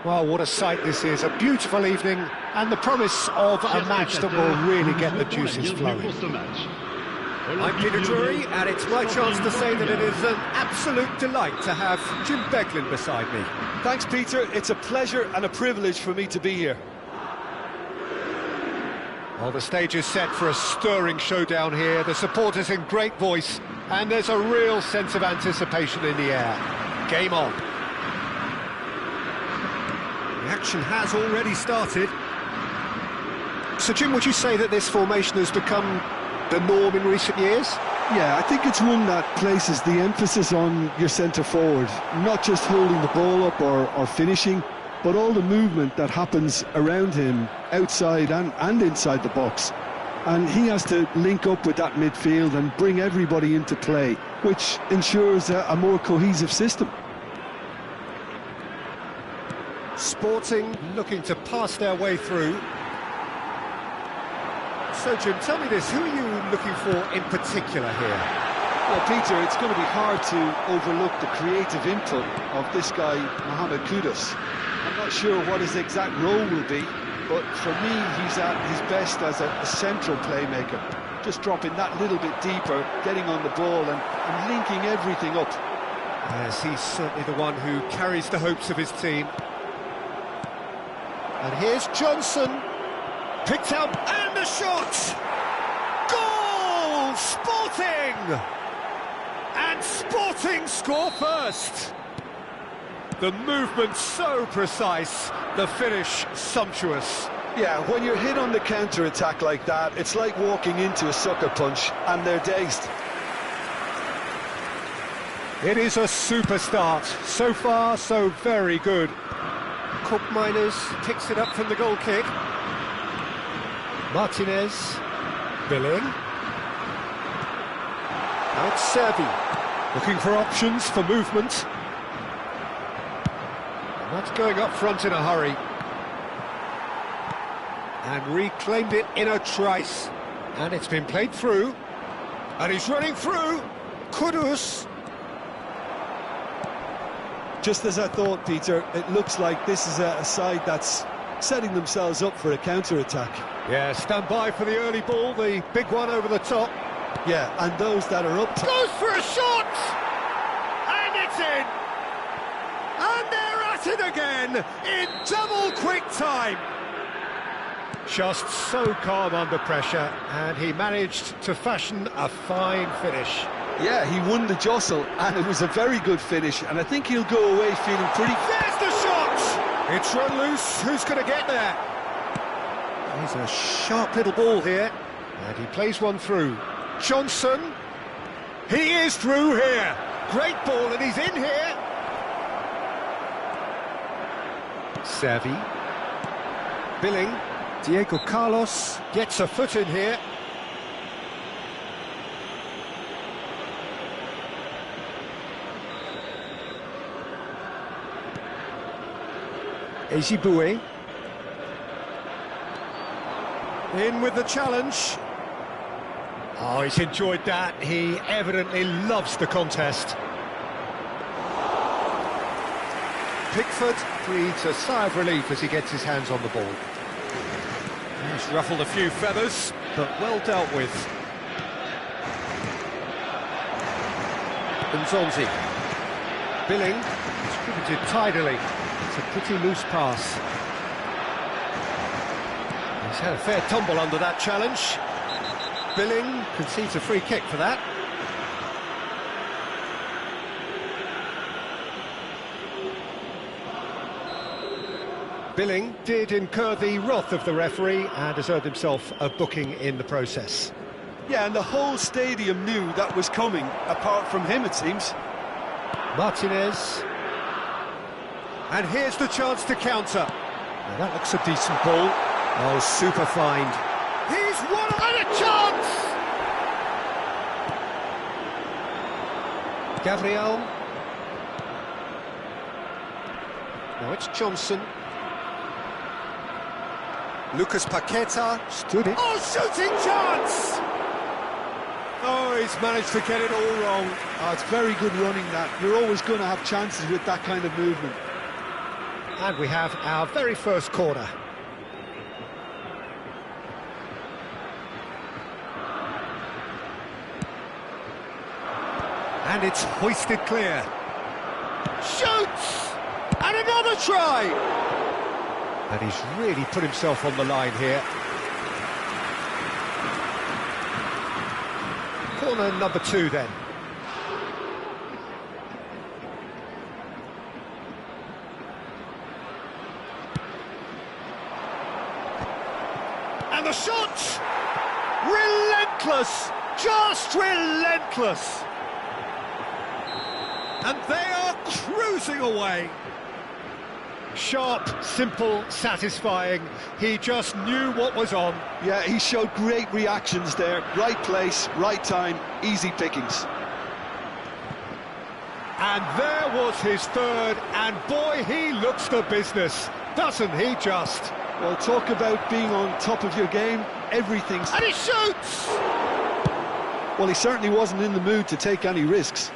Well, what a sight this is, a beautiful evening, and the promise of a match that will really get the juices flowing. I'm Peter Drury, and it's my chance to say that it is an absolute delight to have Jim Beglin beside me. Thanks, Peter. It's a pleasure and a privilege for me to be here. Well, the stage is set for a stirring showdown here, the supporters in great voice, and there's a real sense of anticipation in the air. Game on. The action has already started. So, Jim, would you say that this formation has become the norm in recent years? Yeah, I think it's one that places the emphasis on your centre forward, not just holding the ball up or finishing, but all the movement that happens around him, outside and inside the box. And he has to link up with that midfield and bring everybody into play, which ensures a more cohesive system. Sporting looking to pass their way through. So, Jim, tell me this, who are you looking for in particular here? Well, Peter, it's going to be hard to overlook the creative input of this guy, Mohamed Kudus. I'm not sure what his exact role will be, but for me, he's at his best as a central playmaker. Just dropping that little bit deeper, getting on the ball and linking everything up. Yes, he's certainly the one who carries the hopes of his team. And here's Johnson, picked out, and the shot! Goal! Sporting! And Sporting score first! The movement so precise, the finish sumptuous. Yeah, when you're hit on the counter-attack like that, it's like walking into a sucker punch, and they're dazed. It is a super start. So far, so very good. Cook Miners picks it up from the goal kick. Martinez, Billing. Now it's Servi, looking for options for movement. Not going up front in a hurry. And reclaimed it in a trice. And it's been played through. And he's running through. Kudus. Just as I thought, Peter, it looks like this is a side that's setting themselves up for a counter-attack. Yeah, stand by for the early ball, the big one over the top. Yeah, and those that are up top. Goes for a shot! And it's in! And they're at it again, in double quick time! Just so calm under pressure, and he managed to fashion a fine finish. Yeah, he won the jostle, and it was a very good finish, and I think he'll go away feeling pretty... There's the shot! It's run loose, who's going to get there? There's a sharp little ball here, and he plays one through. Johnson, he is through here. Great ball, and he's in here. Servi, Billing, Diego Carlos gets a foot in here. Ezibue in with the challenge. Oh, he's enjoyed that. He evidently loves the contest. Pickford breathes a sigh of relief as he gets his hands on the ball. He's ruffled a few feathers, but well dealt with. Nzonzi. Billing, distributed tidily. It's a pretty loose pass. He's had a fair tumble under that challenge. Billing concedes a free kick for that. Billing did incur the wrath of the referee and has earned himself a booking in the process. Yeah, and the whole stadium knew that was coming, apart from him, it seems. Martinez. And here's the chance to counter. Now that looks a decent ball. Oh, super find. He's won and a chance! Gabriel. Now it's Johnson. Lucas Paqueta stood it. Oh, shooting chance! Oh, he's managed to get it all wrong. Oh, it's very good running that. You're always going to have chances with that kind of movement. And we have our very first corner. And it's hoisted clear. Shoots! And another try! And he's really put himself on the line here. Corner number 2 then. And the shot! Relentless! Just relentless! And they are cruising away. Sharp, simple, satisfying. He just knew what was on. Yeah, he showed great reactions there. Right place, right time, easy pickings. And there was his third, and boy, he looks the business, doesn't he just? Well, talk about being on top of your game. Everything's... And he shoots! Well, he certainly wasn't in the mood to take any risks.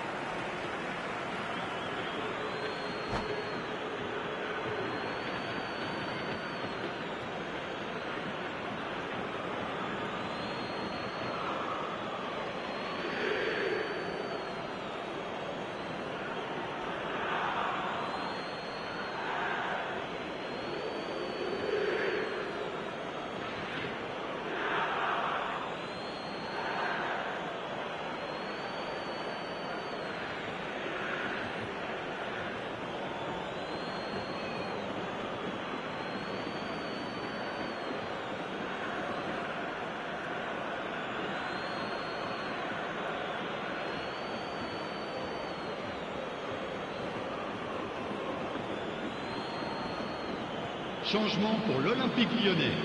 Changement pour l'Olympique lyonnais.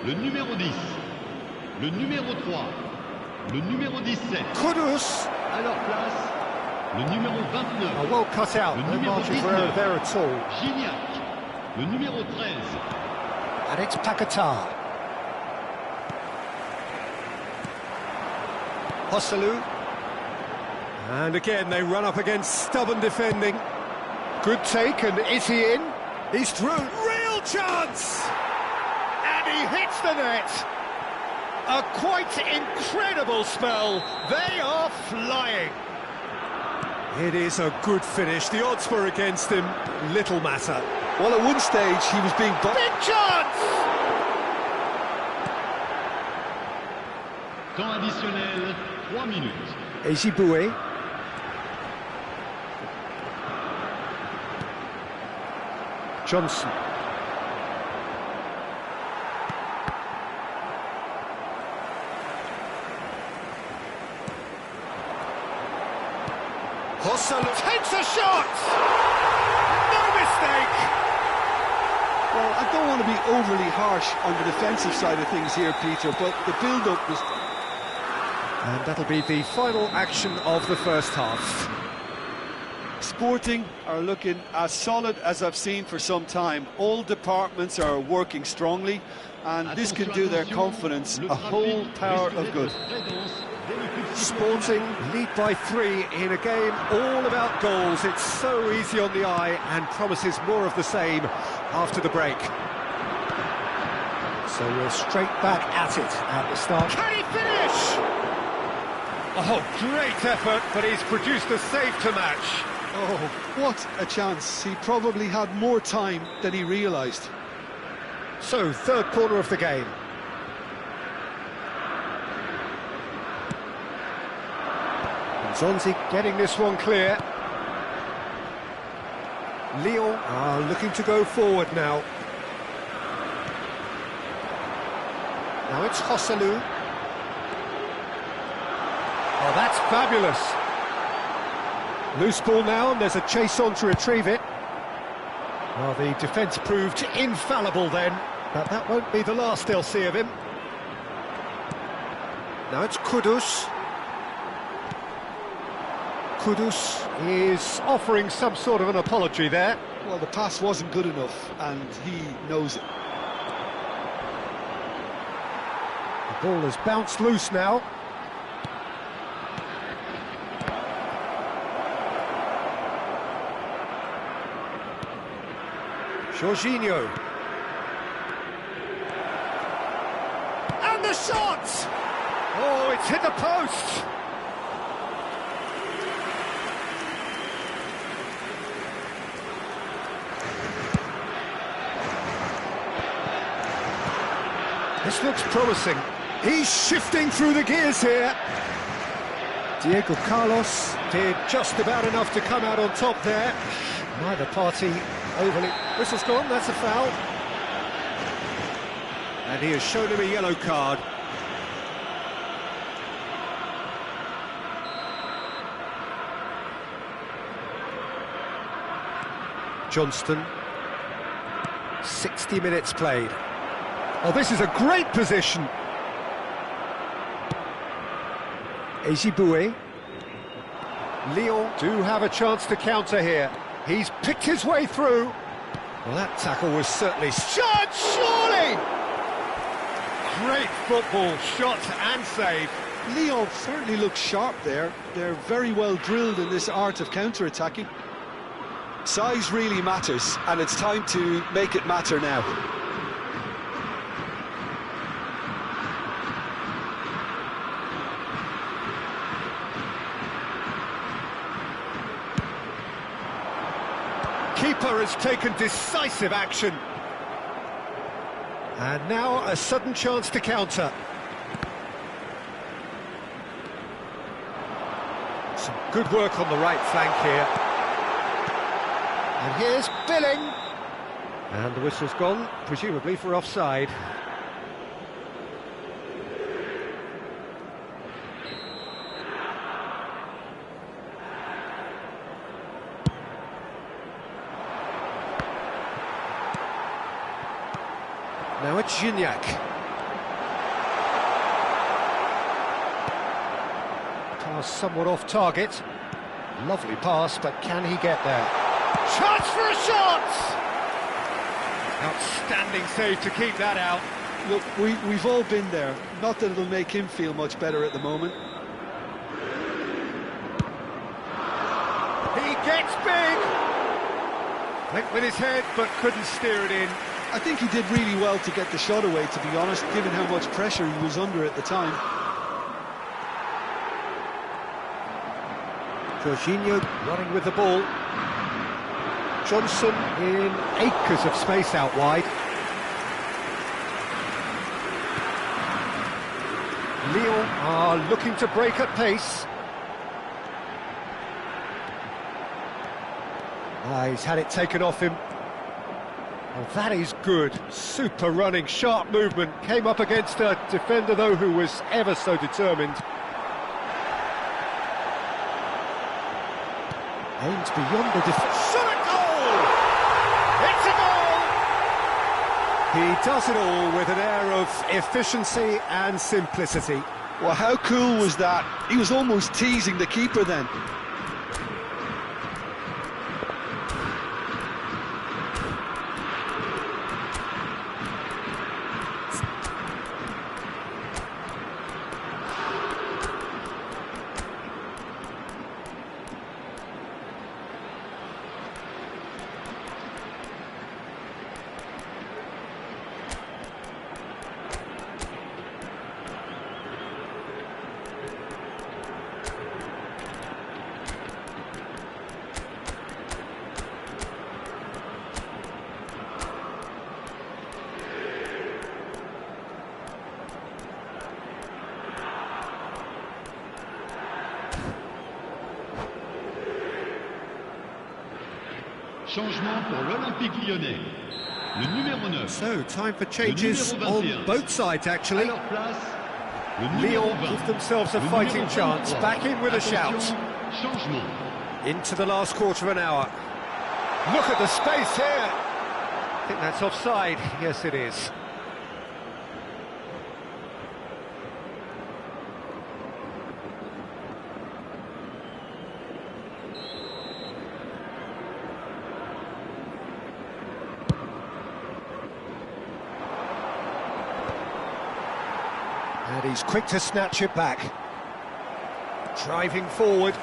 Le numéro 10, le numéro 3, le numéro 17. Kudus! À leur place, le numéro 29. Oh, well cut out, Le no numéro margin 19. for error there at all. Gignac, le numéro 13. And it's Paquetá. Hosselu. And again, they run up against stubborn defending. Good take, and is he in? He's through. Real chance! And he hits the net. A quite incredible spell. They are flying. It is a good finish. The odds were against him. Little matter. Well, at one stage, he was being... Big chance! Temps additionnel, 3 minutes. Eziboué. Johnson. Hosselu takes a shot! No mistake! Well, I don't want to be overly harsh on the defensive side of things here, Peter, but the build-up was... And that'll be the final action of the first half. Sporting are looking as solid as I've seen for some time. All departments are working strongly, and this can do their confidence a whole power of good. Sporting lead by 3 in a game all about goals. It's so easy on the eye and promises more of the same after the break. So we're straight back at it at the start. Can he finish? Oh, great effort, but he's produced a save to match. Oh, what a chance. He probably had more time than he realised. So, third corner of the game. Zonzi getting this one clear. Lyon are looking to go forward now. Now it's Hosselu. Oh, that's fabulous. Loose ball now, and there's a chase on to retrieve it. Well, the defence proved infallible then, but that won't be the last they'll see of him. Now it's Kudus. Kudus is offering some sort of an apology there. Well, the pass wasn't good enough, and he knows it. The ball has bounced loose now. Jorginho. And the shot! Oh, it's hit the post! This looks promising. He's shifting through the gears here. Diego Carlos did just about enough to come out on top there. Neither party overly... Whistle's gone, that's a foul. And he has shown him a yellow card. Johnston. 60 minutes played. Oh, this is a great position. Ejibue. Lyon do have a chance to counter here. He's picked his way through. Well, that tackle was certainly... Shot, surely! Great football, shot and save. Lyon certainly looks sharp there. They're very well drilled in this art of counter-attacking. Size really matters, and it's time to make it matter now. Keeper has taken decisive action. And now a sudden chance to counter. Some good work on the right flank here. And here's Billing. And the whistle's gone, presumably for offside. Now it's Gignac. Pass somewhat off target. Lovely pass, but can he get there? Chance for a shot! Outstanding save to keep that out. Look, we've all been there. Not that it'll make him feel much better at the moment. He gets big! Went with his head, but couldn't steer it in. I think he did really well to get the shot away, to be honest, given how much pressure he was under at the time. Jorginho running with the ball. Johnson in acres of space out wide. Lyon are looking to break at pace. He's had it taken off him. Oh, that is good. Super running, sharp movement. Came up against a defender, though, who was ever so determined. Aims beyond the defence. Shot at goal! It's a goal! He does it all with an air of efficiency and simplicity. Well, how cool was that? He was almost teasing the keeper then. Changement pour l'Olympique Lyonnais. Le numéro 9. So, time for changes on both sides, actually. À leur place, le numéro Lyon 20. give themselves a Le fighting numéro chance. 23. Back in with a shout. Attention, changement. Into the last quarter of an hour. Look at the space here. I think that's offside. Yes, it is. And he's quick to snatch it back. Driving forward.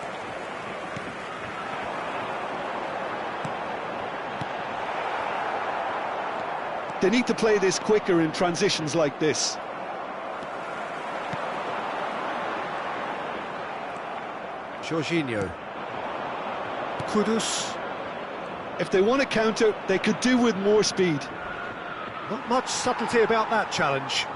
They need to play this quicker in transitions like this. Jorginho. Kudus. If they want to counter, they could do with more speed. Not much subtlety about that challenge.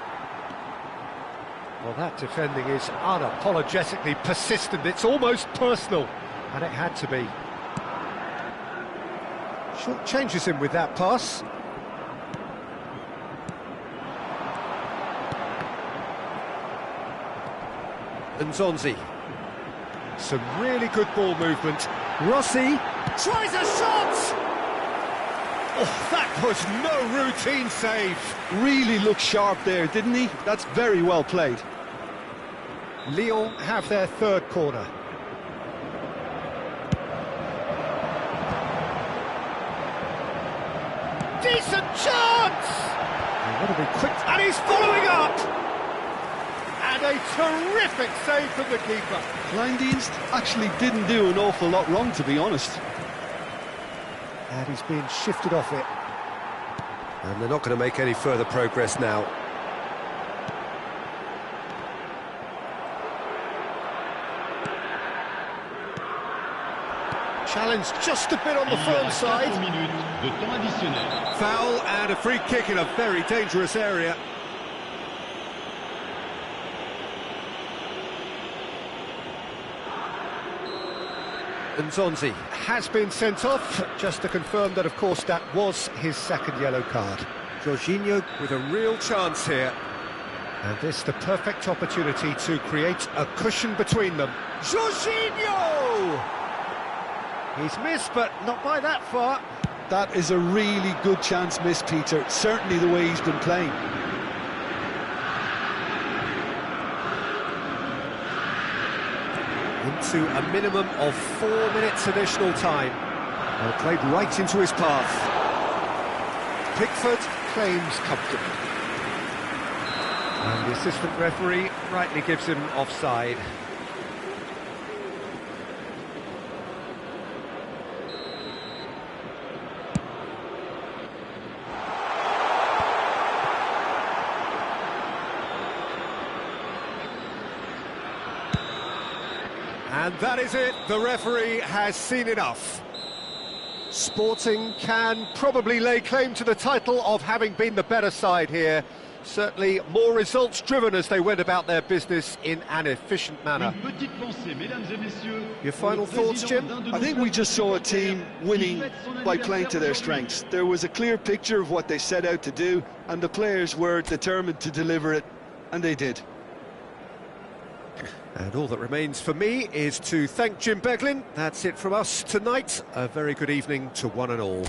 Well, that defending is unapologetically persistent. It's almost personal, and it had to be. Short changes him with that pass. Nzonzi. Some really good ball movement. Rossi tries a shot! Oh, that was no routine save. Really looked sharp there, didn't he? That's very well played. Lyon have their third corner. Decent chance! They want to be quick, and he's following up! And a terrific save from the keeper. Kleindienst actually didn't do an awful lot wrong, to be honest. And he's being shifted off it. And they're not going to make any further progress now. Challenge just a bit on the firm side. Foul and a free kick in a very dangerous area. Nzonzi has been sent off, just to confirm that, of course, that was his second yellow card. Jorginho with a real chance here. And this the perfect opportunity to create a cushion between them. Jorginho! He's missed, but not by that far. That is a really good chance miss, Peter. Certainly the way he's been playing. Into a minimum of 4 minutes additional time. Well, played right into his path. Pickford claims comfortably. And the assistant referee rightly gives him offside. And that is it, the referee has seen enough. Sporting can probably lay claim to the title of having been the better side here. Certainly more results-driven as they went about their business in an efficient manner. Your final thoughts, Jim? I think we just saw a team winning by playing to their strengths. There was a clear picture of what they set out to do, and the players were determined to deliver it, and they did. And all that remains for me is to thank Jim Beglin. That's it from us tonight. A very good evening to one and all.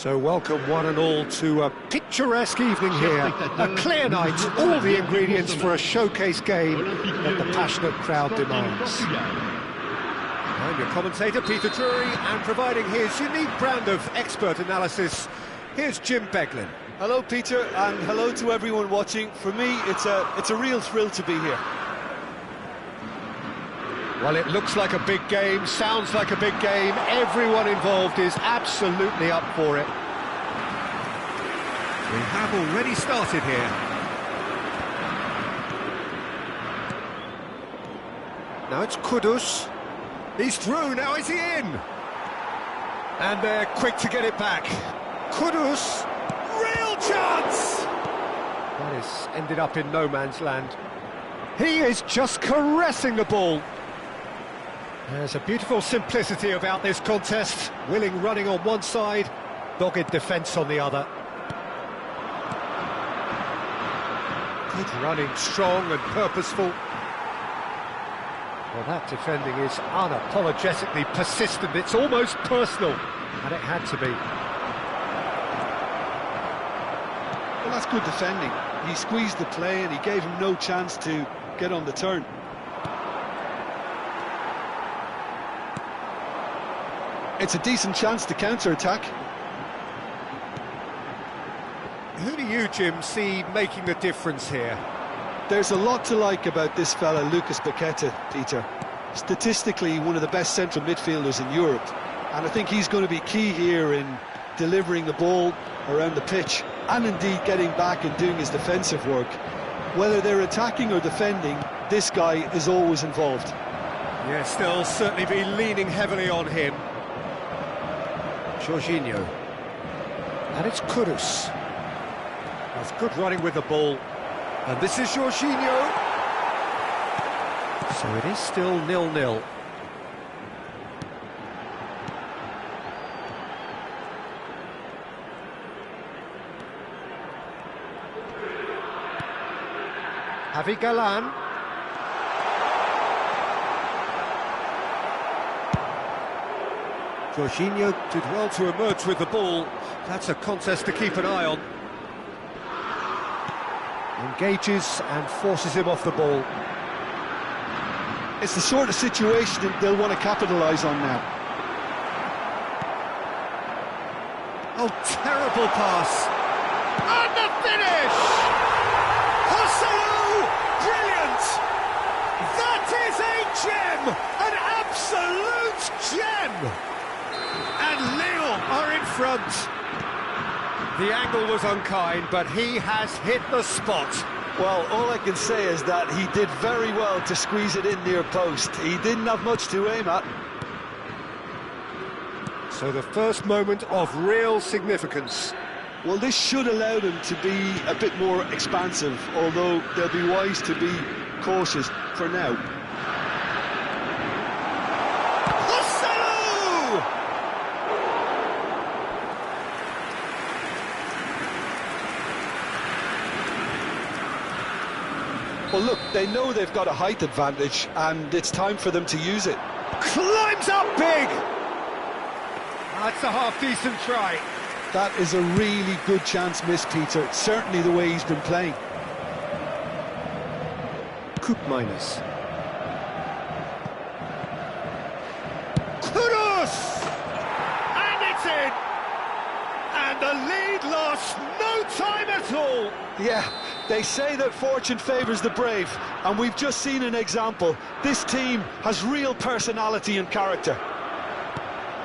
So welcome one and all to a picturesque evening here, a clear night, all the ingredients for a showcase game that the passionate crowd demands. I'm your commentator Peter Drury, and providing his unique brand of expert analysis, here's Jim Beglin. Hello Peter, and hello to everyone watching. For me, it's a real thrill to be here. Well, it looks like a big game, sounds like a big game. Everyone involved is absolutely up for it. We have already started here. Now it's Kudus. He's through, now is he in? And they're quick to get it back. Kudus, real chance! That has ended up in no man's land. He is just caressing the ball. There's a beautiful simplicity about this contest. Willing running on one side, dogged defence on the other. Good running, strong and purposeful. Well, that defending is unapologetically persistent. It's almost personal, and it had to be. Well, that's good defending. He squeezed the play and he gave him no chance to get on the turn. It's a decent chance to counter-attack. Who do you, Jim, see making the difference here? There's a lot to like about this fella, Lucas Paqueta, Peter. Statistically, one of the best central midfielders in Europe. And I think he's going to be key here in delivering the ball around the pitch, and indeed getting back and doing his defensive work. Whether they're attacking or defending, this guy is always involved. Yes, they'll certainly be leaning heavily on him. Jorginho. And it's Kudus. That's good running with the ball. And this is Jorginho. So it is still 0-0. Javi Galan. Jorginho did well to emerge with the ball. That's a contest to keep an eye on. Engages and forces him off the ball. It's the sort of situation that they'll want to capitalise on now. Oh, terrible pass. And the finish! Hosselu! Brilliant! That is a gem! An absolute gem! And Lille are in front. The angle was unkind, but he has hit the spot. Well, all I can say is that he did very well to squeeze it in near post. He didn't have much to aim at. So the first moment of real significance. Well, this should allow them to be a bit more expansive, although they'll be wise to be cautious for now. Well, look, they know they've got a height advantage, and it's time for them to use it. Climbs up big! That's a half-decent try. That is a really good chance missed, Peter. Certainly the way he's been playing. Coop minus. Kudus! And it's in! And the lead lost no time at all! Yeah, they say that fortune favours the brave, and we've just seen an example. This team has real personality and character.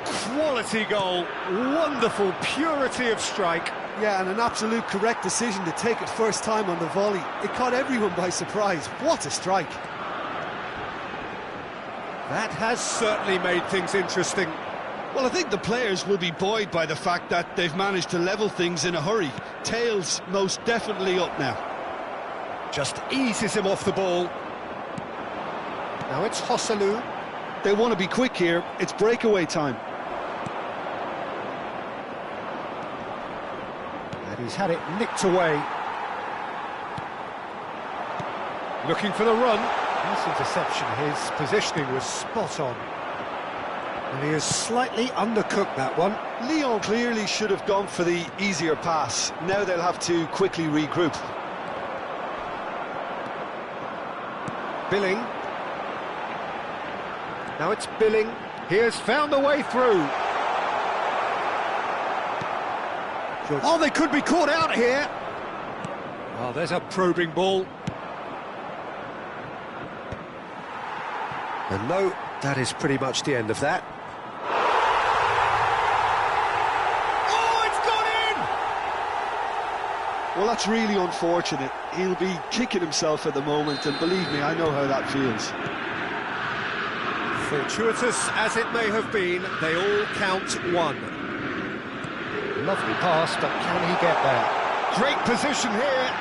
Quality goal, wonderful purity of strike. Yeah, and an absolute correct decision to take it first time on the volley. It caught everyone by surprise. What a strike. That has certainly made things interesting. Well, I think the players will be buoyed by the fact that they've managed to level things in a hurry. Tails most definitely up now. Just eases him off the ball. Now it's Hosselu. They want to be quick here. It's breakaway time. And he's had it nicked away. Looking for the run. Nice interception. His positioning was spot on. And he has slightly undercooked that one. Lyon clearly should have gone for the easier pass. Now they'll have to quickly regroup. Billing. Now it's Billing. He has found a way through. Oh, they could be caught out here. Oh, there's a probing ball. And no, that is pretty much the end of that. Oh, it's gone in! Well, that's really unfortunate. He'll be kicking himself at the moment, and believe me, I know how that feels. Fortuitous as it may have been, they all count one. Lovely pass, but can he get there? Great position here.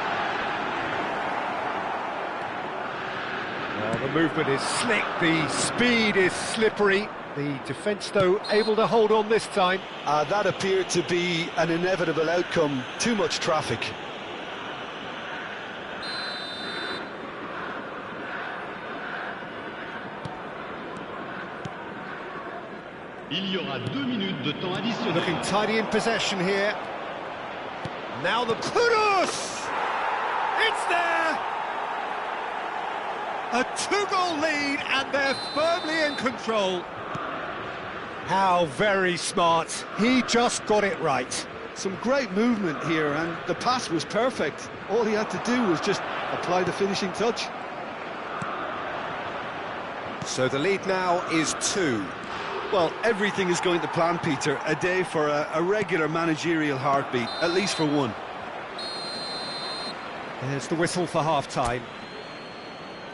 Well, the movement is slick, the speed is slippery. The defence, though, able to hold on this time. That appeared to be an inevitable outcome. Too much traffic. Il y aura 2 minutes de temps additionnel. Looking tidy in possession here. Now the Kudus! It's there! A 2-goal lead, and they're firmly in control. How very smart. He just got it right. Some great movement here, and the pass was perfect. All he had to do was just apply the finishing touch. So the lead now is 2. Well, everything is going to plan, Peter. A day for a regular managerial heartbeat, at least for one. There's the whistle for half-time.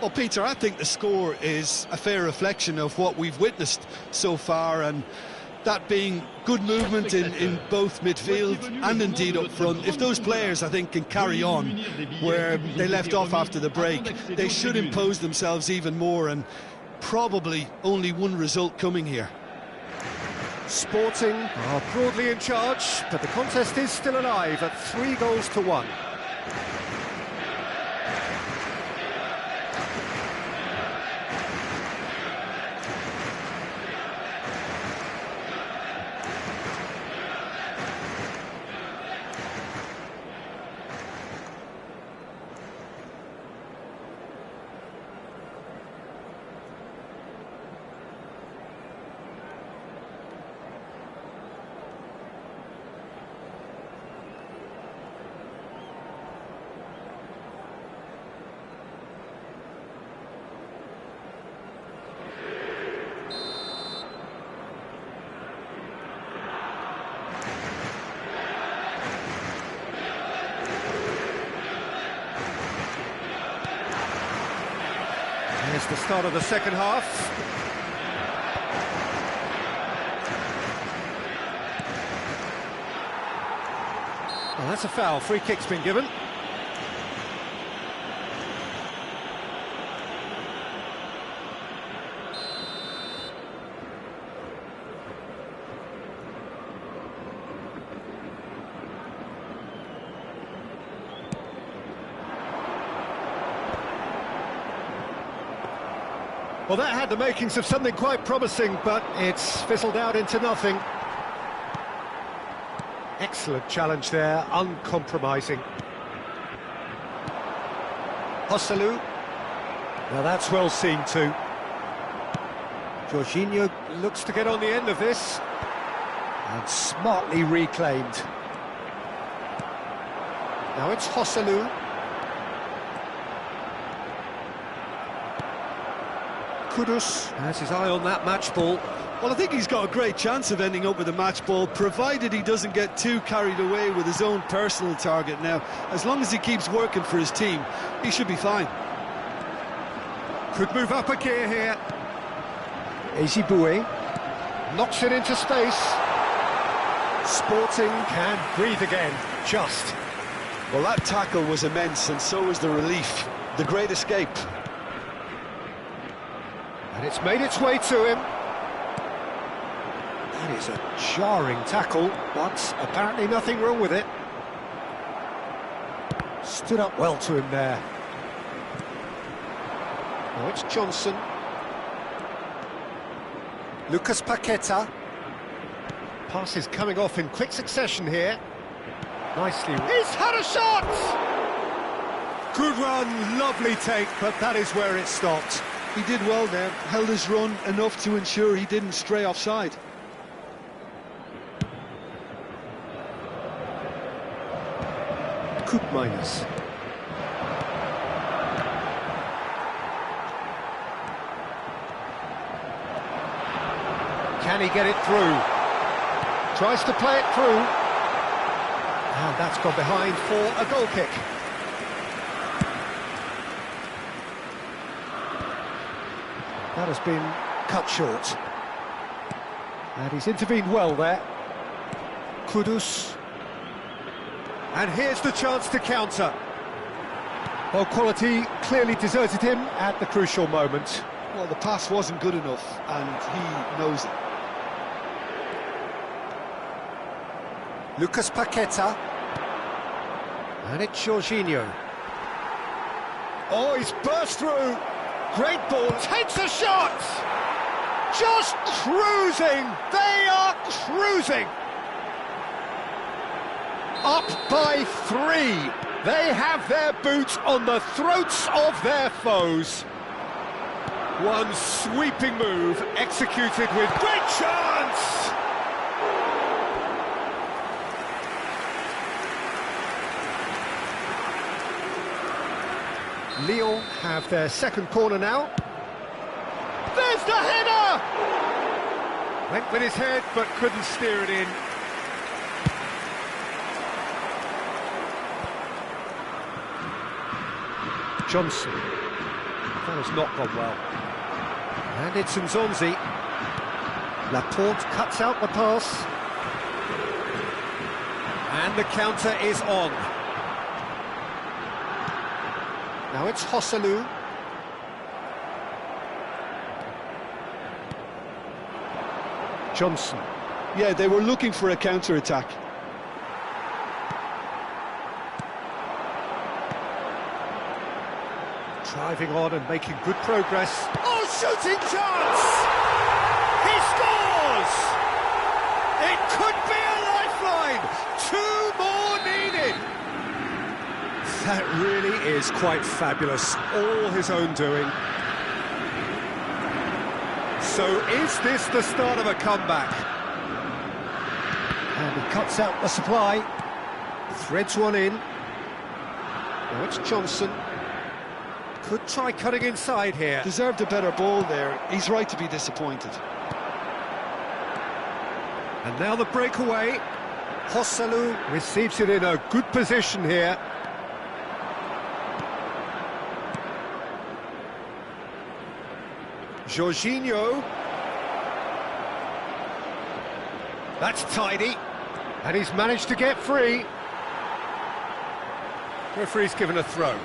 Well, Peter, I think the score is a fair reflection of what we've witnessed so far, and that being good movement in both midfield and indeed up front. If those players, I think, can carry on where they left off after the break, they should impose themselves even more, and probably only one result coming here. Sporting are broadly in charge, but the contest is still alive at 3-1. Here's the start of the second half. Well, that's a foul. Free kick's been given. Well, that had the makings of something quite promising, but it's fizzled out into nothing. Excellent challenge there, uncompromising. Hosselu. Now that's well seen too. Jorginho looks to get on the end of this. And smartly reclaimed. Now it's Hosselu. Kudus has his eye on that match ball. Well, I think he's got a great chance of ending up with a match ball, provided he doesn't get too carried away with his own personal target now. As long as he keeps working for his team, he should be fine. Could move up a gear here. Ezibue knocks it into space. Sporting can breathe again, just. Well, that tackle was immense, and so was the relief. The great escape. And it's made its way to him. That is a jarring tackle, but apparently nothing wrong with it. Stood up well to him there. Now it's Johnson. Lucas Paqueta. Passes coming off in quick succession here. Nicely. He's had a shot! Good run, lovely take, but that is where it stopped. He did well there, held his run enough to ensure he didn't stray offside. Koopmeiners. Can he get it through? Tries to play it through. And that's gone behind for a goal kick. That has been cut short. And he's intervened well there. Kudus. And here's the chance to counter. Well, quality clearly deserted him at the crucial moment. Well, the pass wasn't good enough, and he knows it. Lucas Paqueta. And it's Jorginho. Oh, he's burst through. Great ball. Takes a shot. Just cruising. They are cruising. Up by 3. They have their boots on the throats of their foes. One sweeping move executed with great chance. Lyon have their second corner now. There's the header! Went with his head, but couldn't steer it in. Johnson. That has not gone well. And it's Nzonzi. Laporte cuts out the pass. And the counter is on. Now it's Hosselu. Johnson. Yeah, they were looking for a counter-attack. Driving on and making good progress. Oh, shooting chance! He scores! It could be a lifeline! 2 more needed! That really is quite fabulous. All his own doing. So is this the start of a comeback? And he cuts out the supply. Threads one in. Now it's Johnson. Could try cutting inside here. Deserved a better ball there. He's right to be disappointed. And now the breakaway. Hosselu receives it in a good position here. Jorginho. That's tidy. And he's managed to get free. Referee's given a throw.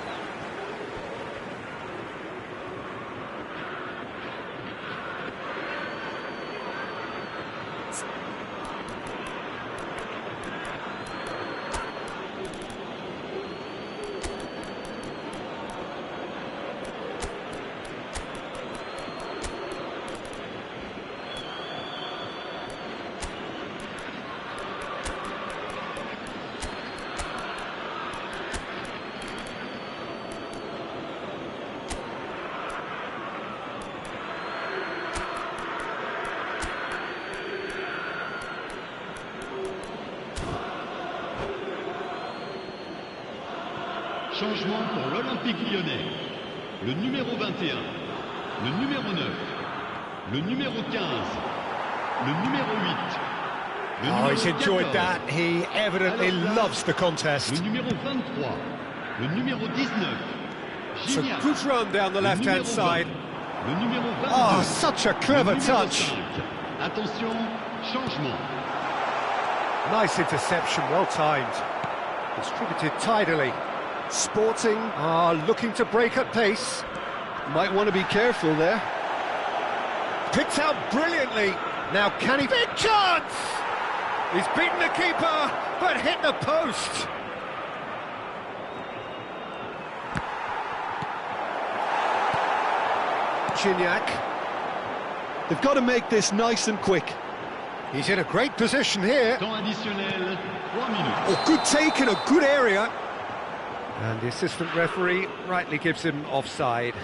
Changement pour l'Olympique lyonnais. Le numéro 21, le numéro 9, le numéro 15, le numéro 8. Oh, he's enjoyed that. He evidently loves the contest. Le numéro 23, le numéro 19. It's a good run down the left-hand side. Le numéro 22. Oh, such a clever touch. Attention, changement. Nice interception, well timed. Distributed tidily. Sporting are looking to break at pace. Might want to be careful there. Picked out brilliantly. Now can he... Big chance! He's beaten the keeper, but hit the post. Gignac. They've got to make this nice and quick. He's in a great position here. Temps additionnel, 3 minutes. Oh, good take in a good area. And the assistant referee rightly gives him offside.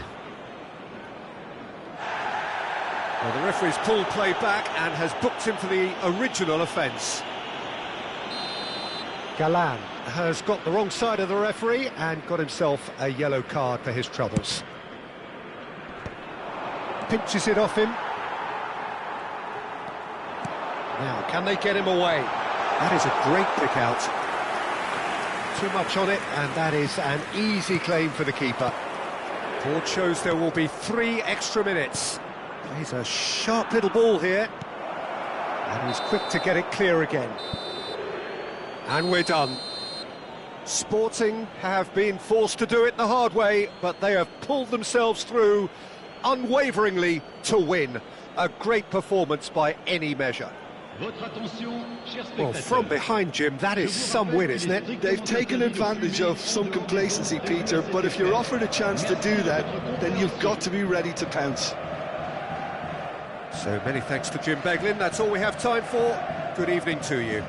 Well, the referee's pulled play back and has booked him for the original offence. Galan has got the wrong side of the referee and got himself a yellow card for his troubles. Pinches it off him. Now, can they get him away? That is a great pick out. Too much on it, and that is an easy claim for the keeper. Board shows there will be 3 extra minutes. He's a sharp little ball here. And he's quick to get it clear again. And we're done. Sporting have been forced to do it the hard way, but they have pulled themselves through unwaveringly to win. A great performance by any measure. Votre attention, chers Well, spectateurs. from behind, Jim, that is some win, isn't it? They've taken advantage of some complacency, Peter, but if you're offered a chance to do that, then you've got to be ready to pounce. So many thanks to Jim Beglin. That's all we have time for. Good evening to you.